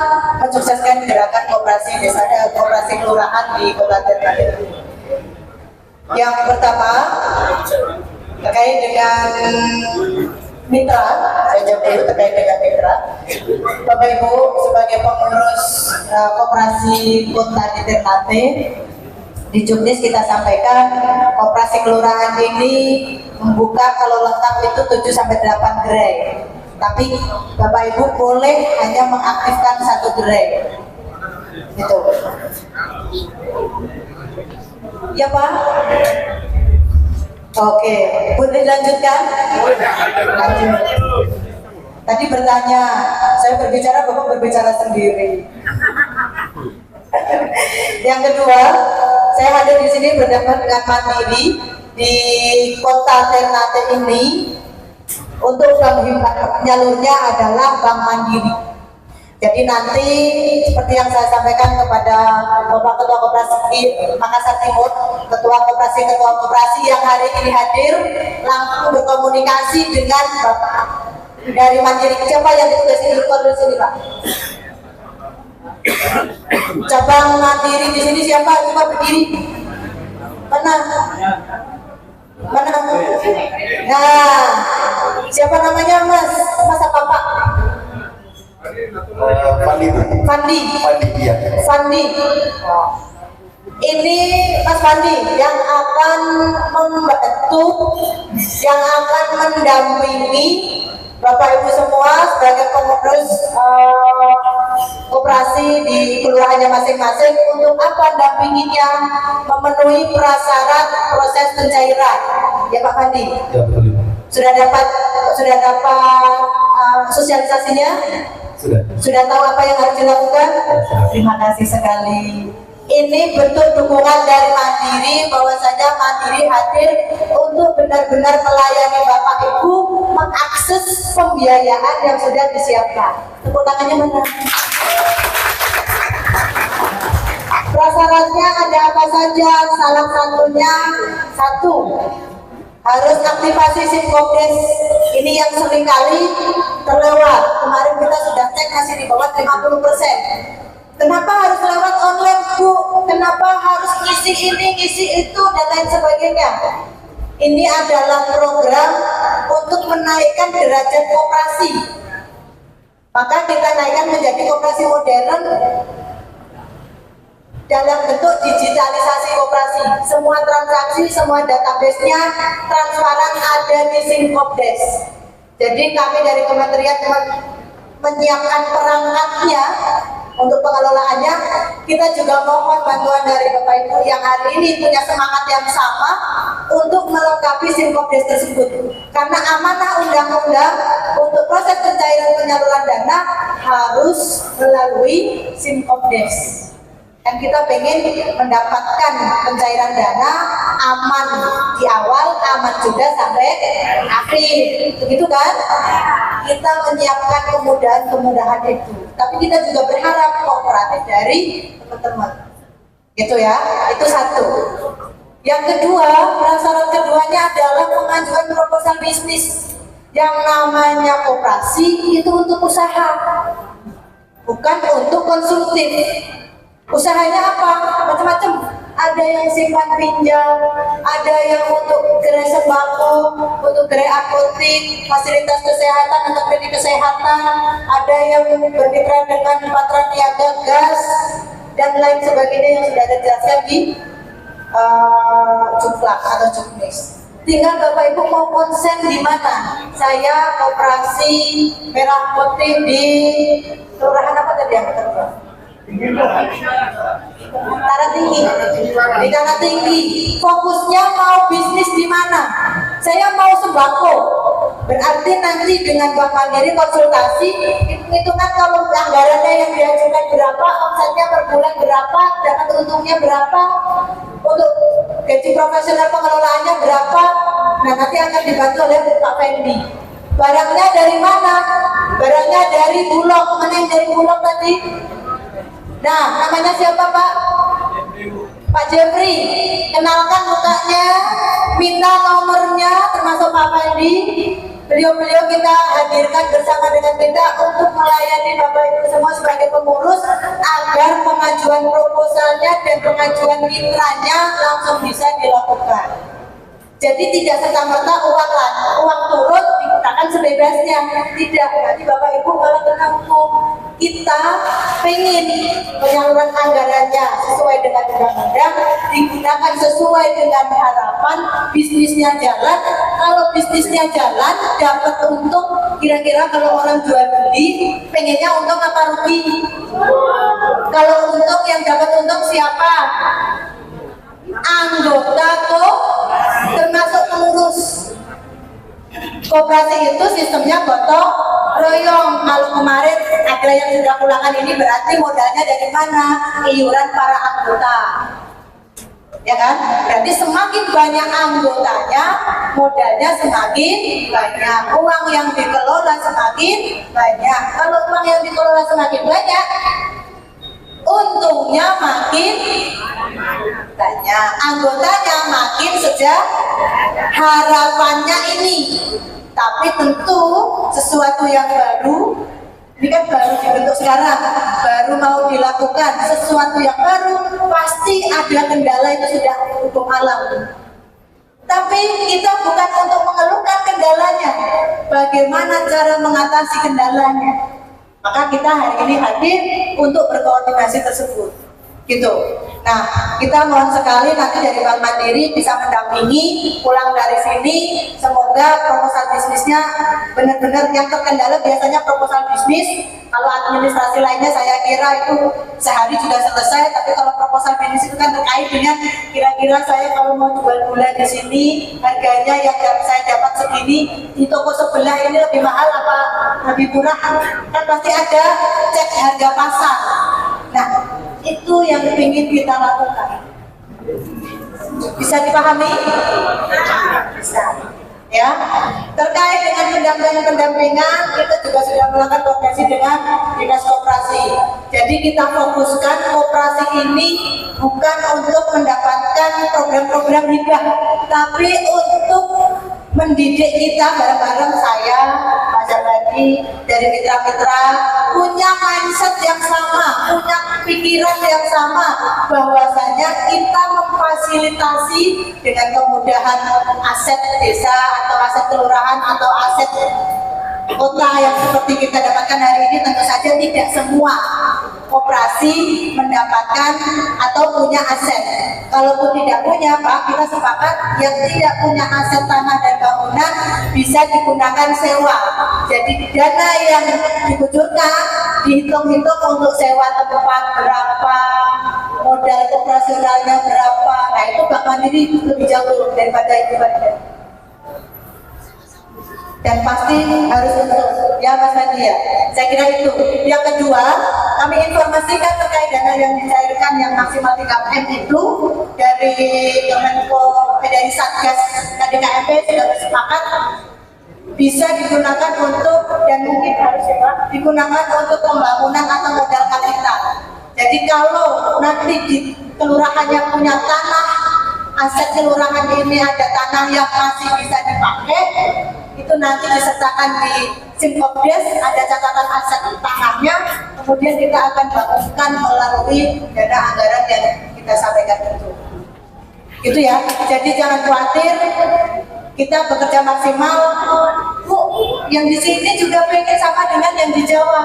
mensukseskan gerakan koperasi desa dan koperasi kelurahan di Kota Ternate. Yang pertama terkait dengan mitra, saya jawab dulu terkait dengan mitra. Bapak Ibu sebagai pengurus koperasi Kota Ternate, di juknis kita sampaikan koperasi kelurahan ini membuka kalau lengkap itu 7-8 gerai. Tapi Bapak Ibu boleh hanya mengaktifkan 1 gerai. Gitu. Ya Pak? Oke, boleh dilanjutkan? Lanjut. Tadi bertanya, saya berbicara, Bapak berbicara sendiri. Yang kedua, saya hadir di sini berdapat dengan mandiri di Kota Ternate ini. Untuk penyalurnya adalah Bank Mandiri. Jadi nanti seperti yang saya sampaikan kepada Bapak Ketua Koperasi Makassar Timur, Ketua Koperasi yang hari ini hadir, langsung berkomunikasi dengan Bapak dari Mandiri. Siapa yang ditulis di sini Pak? Cabang Mandiri di sini siapa? Coba berdiri. Mana? Nah, siapa namanya Mas? Mas apa Pak? Fandi. Ini Mas Fandi yang akan membantu, yang akan mendampingi Bapak Ibu semua sebagai pengurus koperasi di kelurahannya masing-masing. Untuk apa dampinginya? Memenuhi prasyarat proses pencairan. Ya Pak Fandi? Ya, betul. Sudah dapat sosialisasinya? Sudah tahu apa yang harus dilakukan? Terima kasih sekali. Ini bentuk dukungan dari Mandiri, bahwasanya Mandiri hadir untuk benar-benar melayani Bapak Ibu mengakses pembiayaan yang sudah disiapkan. Tepuk tangannya mana? Prasyaratnya ada apa saja? Salah satunya, satu, harus aktivasi SIMKOPDES. Ini yang seringkali terlewat. Kemarin kita sudah cek masih di bawah 50%. Kenapa harus lewat online, Bu? Kenapa harus ngisi ini, ngisi itu, dan lain sebagainya? Ini adalah program untuk menaikkan derajat koperasi. Maka kita naikkan menjadi koperasi modern dalam bentuk digitalisasi koperasi. Semua transaksi, semua database-nya transparan ada di SIMKOPDES. Jadi kami dari kementerian menyiapkan perangkatnya untuk pengelolaannya. Kita juga mohon bantuan dari Bapak Ibu yang hari ini punya semangat yang sama untuk melengkapi SIMKOPDES tersebut. Karena amanah undang-undang untuk proses pencairan penyaluran dana harus melalui SIMKOPDES. Dan kita pengen mendapatkan pencairan dana aman di awal, aman juga sampai akhir, begitu kan? Kita menyiapkan kemudahan-kemudahan itu. Tapi kita juga berharap kooperatif dari teman-teman, gitu ya. Itu satu. Yang kedua, prasyarat keduanya adalah pengajuan proposal bisnis. Yang namanya koperasi itu untuk usaha, bukan untuk konsumtif. Usahanya apa? Macam-macam. Ada yang simpan pinjam, ada yang untuk gerai sembako, untuk gerai apotik, fasilitas kesehatan untuk kredit kesehatan, ada yang bermitra dengan patra niaga gas, dan lain sebagainya yang sudah dijelaskan di Juklak atau Juknis. Tinggal Bapak Ibu mau konsen di mana? Saya koperasi merah putih di kelurahan apa tadi yang terbuat? Tanah Tinggi. Di Tanah Tinggi. Fokusnya mau bisnis di mana? Saya mau sembako. Berarti nanti dengan Bank Mandiri konsultasi, hitung-hitungan kalau anggarannya yang diajukan berapa, omsetnya per bulan berapa, dapat untungnya berapa, untuk gaji profesional pengelolaannya berapa. Nah, nanti akan dibantu oleh Pak Fendi. Barangnya dari mana? Barangnya dari Bulog. Mana yang dari Bulog tadi? Nah, namanya siapa, Pak? Pak Jeffrey. Kenalkan mukanya, minta nomornya, termasuk Pak Fendi. Beliau-beliau kita hadirkan bersama dengan kita untuk melayani Bapak Ibu semua sebagai pengurus agar pengajuan proposalnya dan pengajuan mitranya langsung bisa dilakukan. Jadi tidak serta-merta uang turun digunakan sebebasnya. Tidak, nanti Bapak Ibu malah kena hukum. Kita pengen penyaluran anggarannya sesuai dengan undang-undang, digunakan sesuai dengan harapan, bisnisnya jalan. Kalau bisnisnya jalan, dapat untung. Kira-kira kalau orang jual beli, pengennya untung apa rugi? Kalau untung, yang dapat untung siapa? Anggota kok, termasuk pengurus. Koperasi itu sistemnya gotong royong. Kalau kemarin ada yang sudah pulangan ini berarti modalnya dari mana? Iuran para anggota, ya kan? Berarti semakin banyak anggotanya, modalnya semakin banyak. Uang yang dikelola semakin banyak. Kalau uang yang dikelola semakin banyak, untungnya makin banyak, anggotanya makin harapannya ini. Tapi tentu sesuatu yang baru, ini kan baru dibentuk sekarang, baru mau dilakukan sesuatu yang baru, pasti ada kendala, itu sudah hukum alam. Tapi kita bukan untuk mengeluhkan kendalanya, bagaimana cara mengatasi kendalanya. Maka kita hari ini hadir untuk berkoordinasi tersebut. gitu. Nah, kita mohon sekali nanti dari Bank Mandiri bisa mendampingi pulang dari sini. Semoga proposal bisnisnya benar-benar yang terkendala biasanya proposal bisnis. Kalau administrasi lainnya saya kira itu sehari sudah selesai. Tapi kalau proposal bisnis itu kan terkait dengan kira-kira saya kalau mau jual gula di sini harganya yang saya dapat segini, di toko sebelah ini lebih mahal apa lebih murah, kan pasti ada cek harga pasar. Nah, itu yang ingin kita lakukan. Bisa dipahami? Bisa. Ya, terkait dengan pendampingan kita juga sudah melakukan koordinasi dengan dinas koperasi. Jadi kita fokuskan koperasi ini bukan untuk mendapatkan program-program hibah, tapi untuk mendidik kita bareng-bareng saya, Pak Jabadi, dari mitra-mitra punya mindset yang sama, punya pikiran yang sama, bahwasanya kita memfasilitasi dengan kemudahan aset desa atau aset kelurahan atau aset kota yang seperti kita dapatkan hari ini. Tentu saja tidak semua koperasi mendapatkan atau punya aset. Kalaupun tidak punya, Pak, kita sepakat yang tidak punya aset tanah dan bangunan bisa digunakan sewa. Jadi dana yang dikucurkan dihitung-hitung untuk sewa tempat berapa, modal operasionalnya berapa. Nah, itu Bank Mandiri lebih jauh daripada itu, Pak. Dan pasti harus untuk ya Mas Hadi ya. Saya kira itu. Yang kedua, kami informasikan terkait dana yang dicairkan yang maksimal 3M itu dari Kemenko, dari Satgas KDKMP sudah bersepakat bisa digunakan untuk, dan mungkin harus ya, digunakan untuk pembangunan atau modal kapital. Jadi kalau nanti di kelurahannya punya tanah, aset kelurahan ini ada tanah yang masih bisa dipakai, itu nanti disertakan di Simkopdes, ada catatan aset tanahnya, kemudian kita akan bangunkan melalui dana anggaran yang kita sampaikan itu. Itu ya, jadi jangan khawatir, kita bekerja maksimal. Bu, yang di sini juga pengen sama dengan yang di Jawa.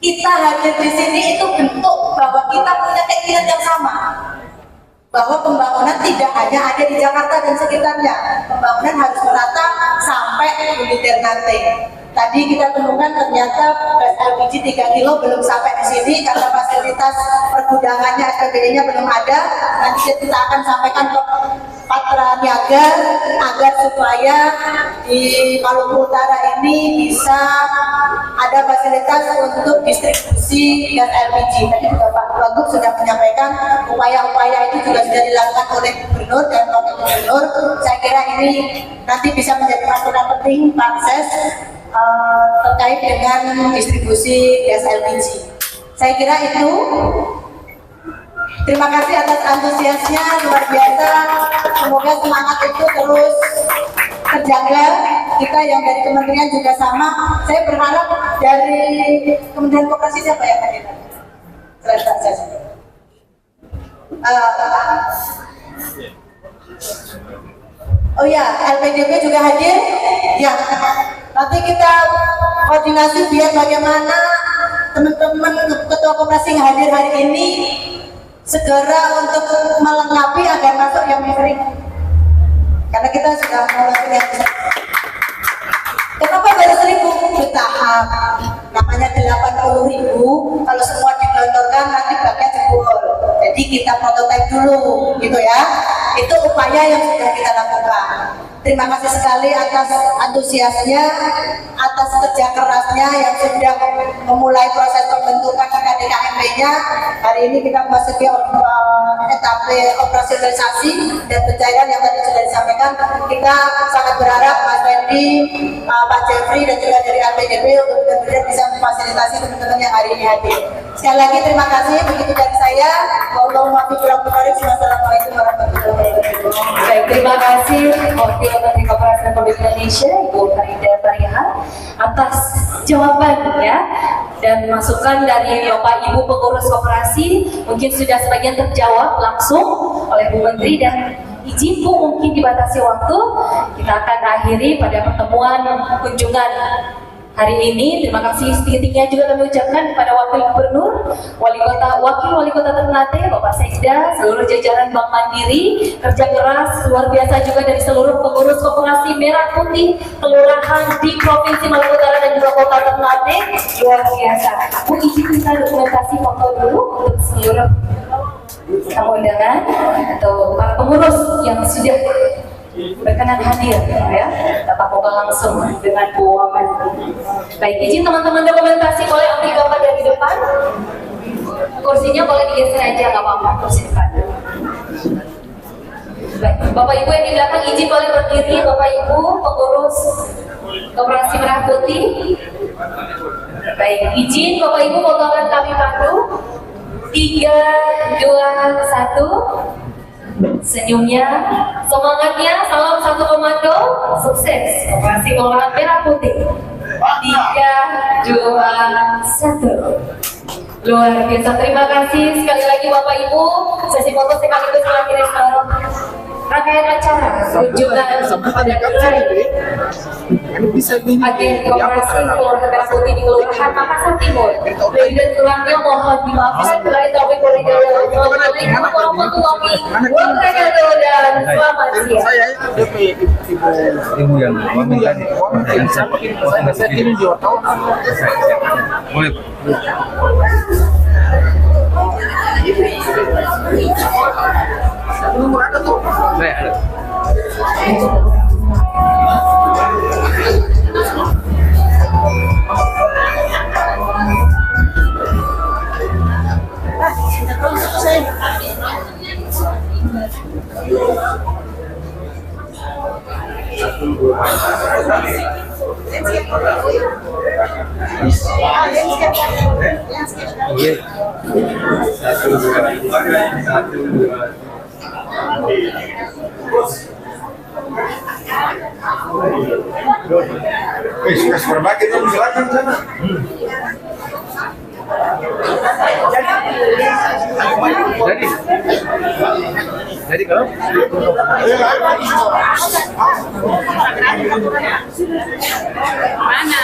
Kita hadir di sini itu bentuk bahwa kita punya keinginan yang sama, bahwa pembangunan tidak hanya ada di Jakarta dan sekitarnya, pembangunan harus merata sampai Bulir nanti. Tadi kita temukan ternyata gas LPG 3 kilo belum sampai di sini karena fasilitas pergudangannya SPBD-nya belum ada. Nanti kita akan sampaikan ke Patra Niaga agar supaya di Maluku Utara ini bisa ada fasilitas untuk distribusi gas LPG. Tadi juga Pak Wagub sudah menyampaikan upaya-upaya itu juga sudah dilakukan oleh Gubernur dan Wakil Gubernur. Saya kira ini nanti bisa menjadi masukan penting Pak Ses terkait dengan distribusi gas LPG. Saya kira itu. Terima kasih atas antusiasnya, luar biasa. Semoga semangat itu terus terjaga. Kita yang dari kementerian juga sama. Saya berharap dari Kementerian Koperasi siapa yang hadir? Oh ya, LPDP juga hadir. Ya, nanti kita koordinasi biar bagaimana teman-teman ketua koperasi yang hadir hari ini segera untuk melengkapi agar masuk yang misteri. Karena kita sudah mulai yang bisa. Kenapa baru 1.000? Bertahap. Namanya 80.000. Kalau semua digelontorkan nanti baknya jebol. Jadi kita prototipe dulu, gitu ya. Itu upaya yang sudah kita lakukan. Terima kasih sekali atas antusiasnya, atas kerja kerasnya yang sudah memulai proses pembentukan KDKMP-nya. Hari ini kita memasuki etape operasionalisasi dan pencairan yang tadi sudah disampaikan. Kita sangat berharap Mas Fendi, Pak Jeffrey dan juga dari LPDP untuk benar-benar bisa memfasilitasi teman-teman yang hari ini hadir. Sekali lagi terima kasih, begitu dari saya. Wassalamualaikum warahmatullahi wabarakatuh. Baik, terima kasih Wakil Menteri Koperasi Republik Indonesia Ibu Farida Parihan atas jawaban ya dan masukan dari Bapak Ibu pengurus koperasi. Mungkin sudah sebagian terjawab langsung oleh Bu Menteri, dan izin Bu mungkin dibatasi waktu, kita akan akhiri pada pertemuan kunjungan hari ini. Terima kasih setinggi-tingginya juga kami ucapkan kepada Wakil Gubernur, Wakil Wali Kota Ternate, Bapak Sekda, seluruh jajaran Bank Mandiri, kerja keras luar biasa juga dari seluruh pengurus Koperasi Merah Putih kelurahan di Provinsi Maluku Utara dan juga Kota Ternate, luar biasa. Bu, izin kita dokumentasi foto dulu untuk seluruh tamu undangan atau para pengurus yang sudah berkenan hadir, ya, tatap muka langsung dengan Bu Wamen. Baik, izin teman-teman dokumentasi boleh ambil gambar dari depan. Kursinya boleh digeser aja, nggak apa-apa, kursi depan. Baik, Bapak Ibu yang di belakang izin boleh berdiri, Bapak Ibu pengurus Koperasi Merah Putih. Baik, izin Bapak Ibu foto akan kami pandu. 3, 2, 1. Senyumnya, semangatnya, salam satu komando, sukses Koperasi Kelurahan Merah Putih. 3, 2, 1. Luar biasa, terima kasih sekali lagi Bapak Ibu. Sesi foto sekaligus mengakhiri rangkaian acara kunjungan pada gerai agen Koperasi Kelurahan Merah Putih di Kelurahan Makassar Timur. Lebih dan kurangnya mohon dimaafkan. Bila taufiq wal hidayah. Wassalamualaikum warahmatullahi wabarakatuh dan selamat siang. Ibu yang boleh. Saya ada. Supermarket itu silakan sana. Jadi kalau Mana?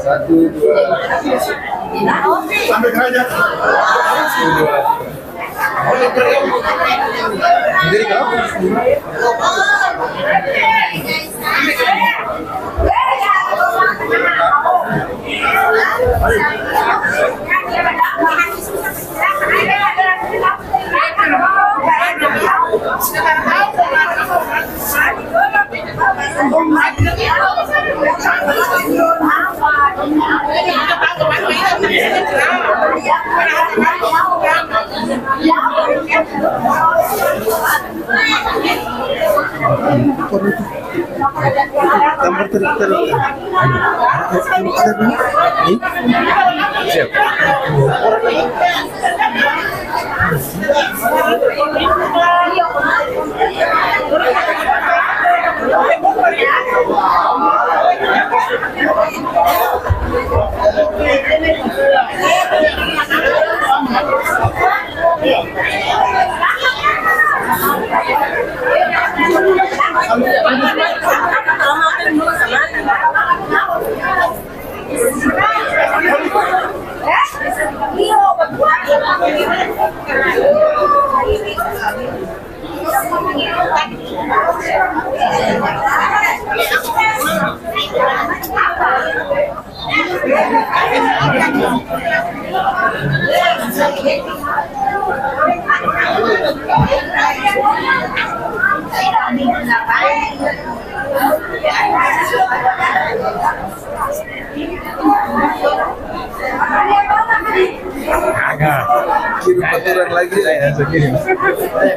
Satu, dua. Sampai kerja. Jadi kalau Gambar siap. Kirim aturan lagi saya kirim.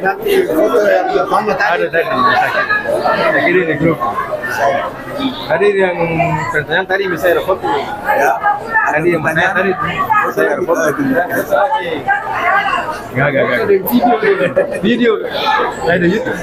nanti foto yang depannya tadi. Ada tadi saya kirim di grup. Tadi yang pertanyaan tadi misalnya foto. Ya. Tadi yang pertanyaan tadi saya foto. Enggak. Video. Saya di YouTube.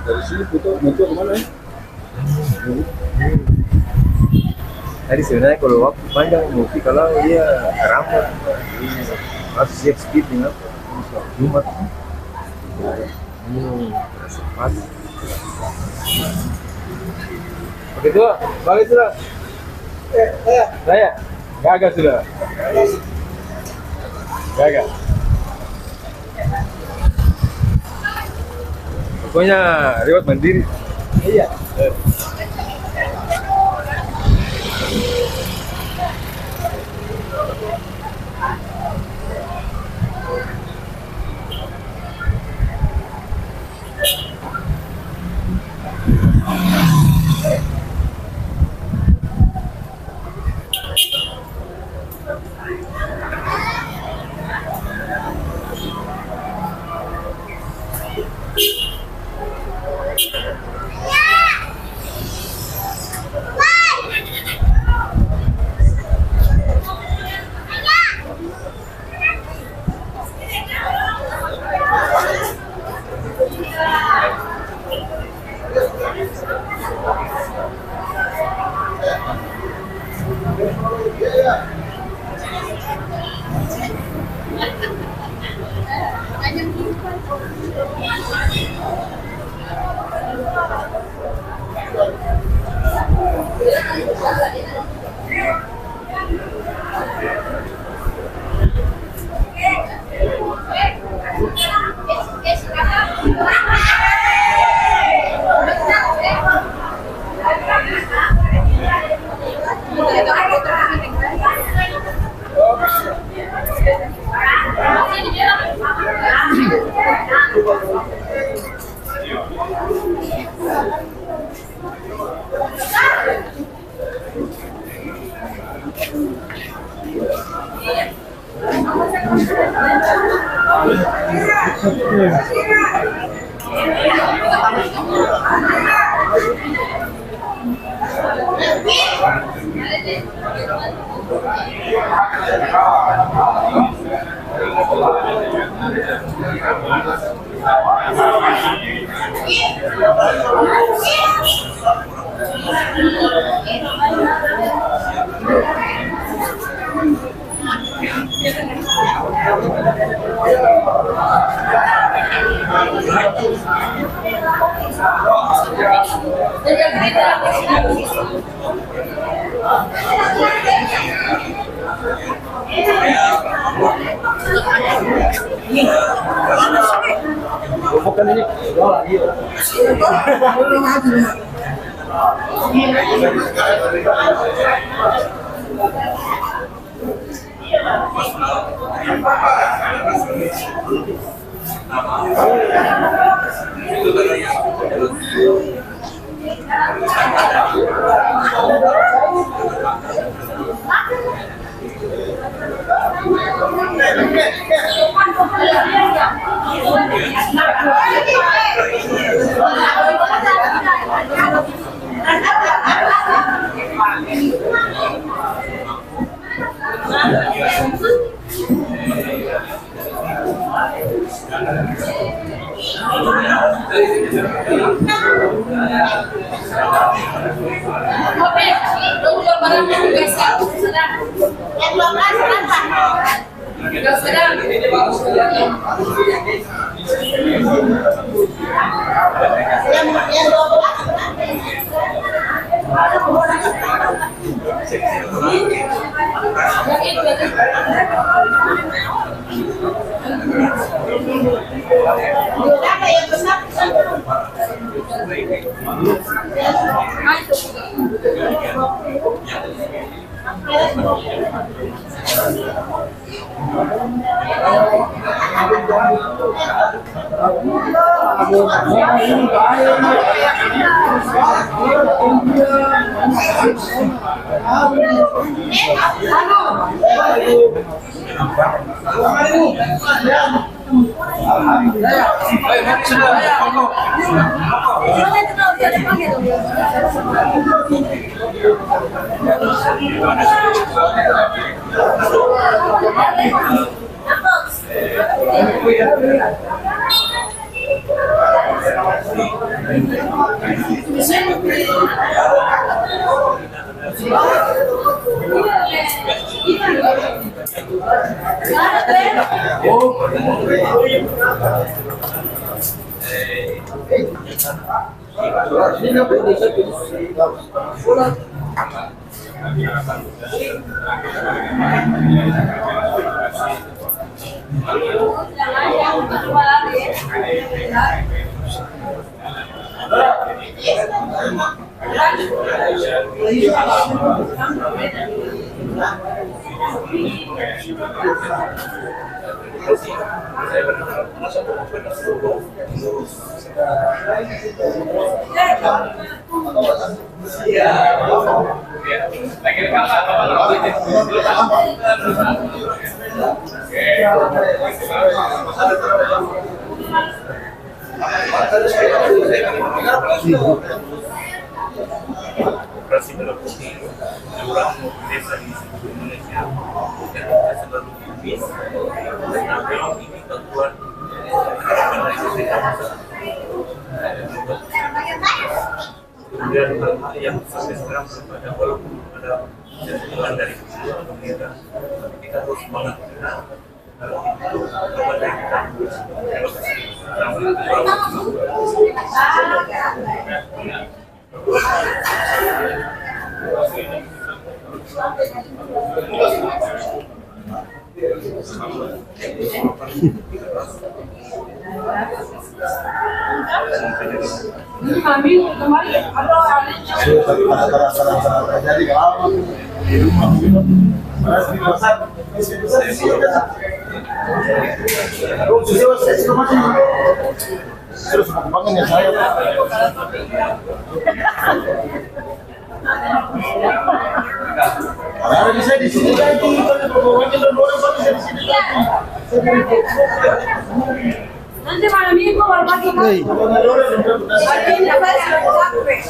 Dari sini foto kemana ya? Tadi sebenarnya kalau waktu panjang mungkin kalau dia ramai harus siap speed dengan Jumat. Pas. Oke tuh, balik sudah. Saya gagal sudah. Gagal. Pokoknya lewat mandiri. Iya. Bukan ini. Kemudian hal yang sampai sekarang belum ada, walaupun ada sentuhan dari pemerintah, tapi kita harus semangat karena itu kepada kita. Kami kemarin bisa di sini lagi, nanti malam minggu baru pagi hari ini apa capek.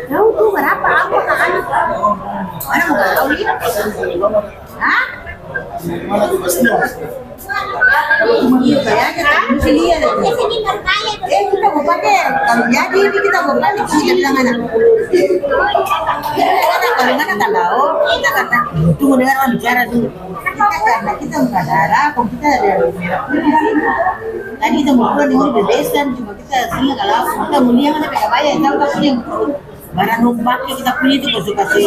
Tahu tuh berapa apa kan? Orang nggak tahu nih. Hah? Mana tugasnya? Iya kayaknya kan sini ya. Kita mau pakai. Kalau jadi ini kita mau pakai kita bilang anak. kalau nggak tahu, kita kata tunggu dengar orang bicara dulu. Kita karena kita nggak darah, kok kita ada merah putih. Tadi kita mau pulang di bebesan, cuma kita sini kalau kita mulia mana pakai bayar, tahu kan yang barang numpang kita punya itu suka sih.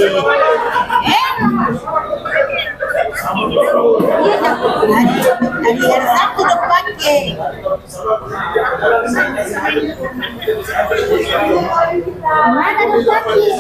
Hari Sabtu udah pakai. Mana udah pakai?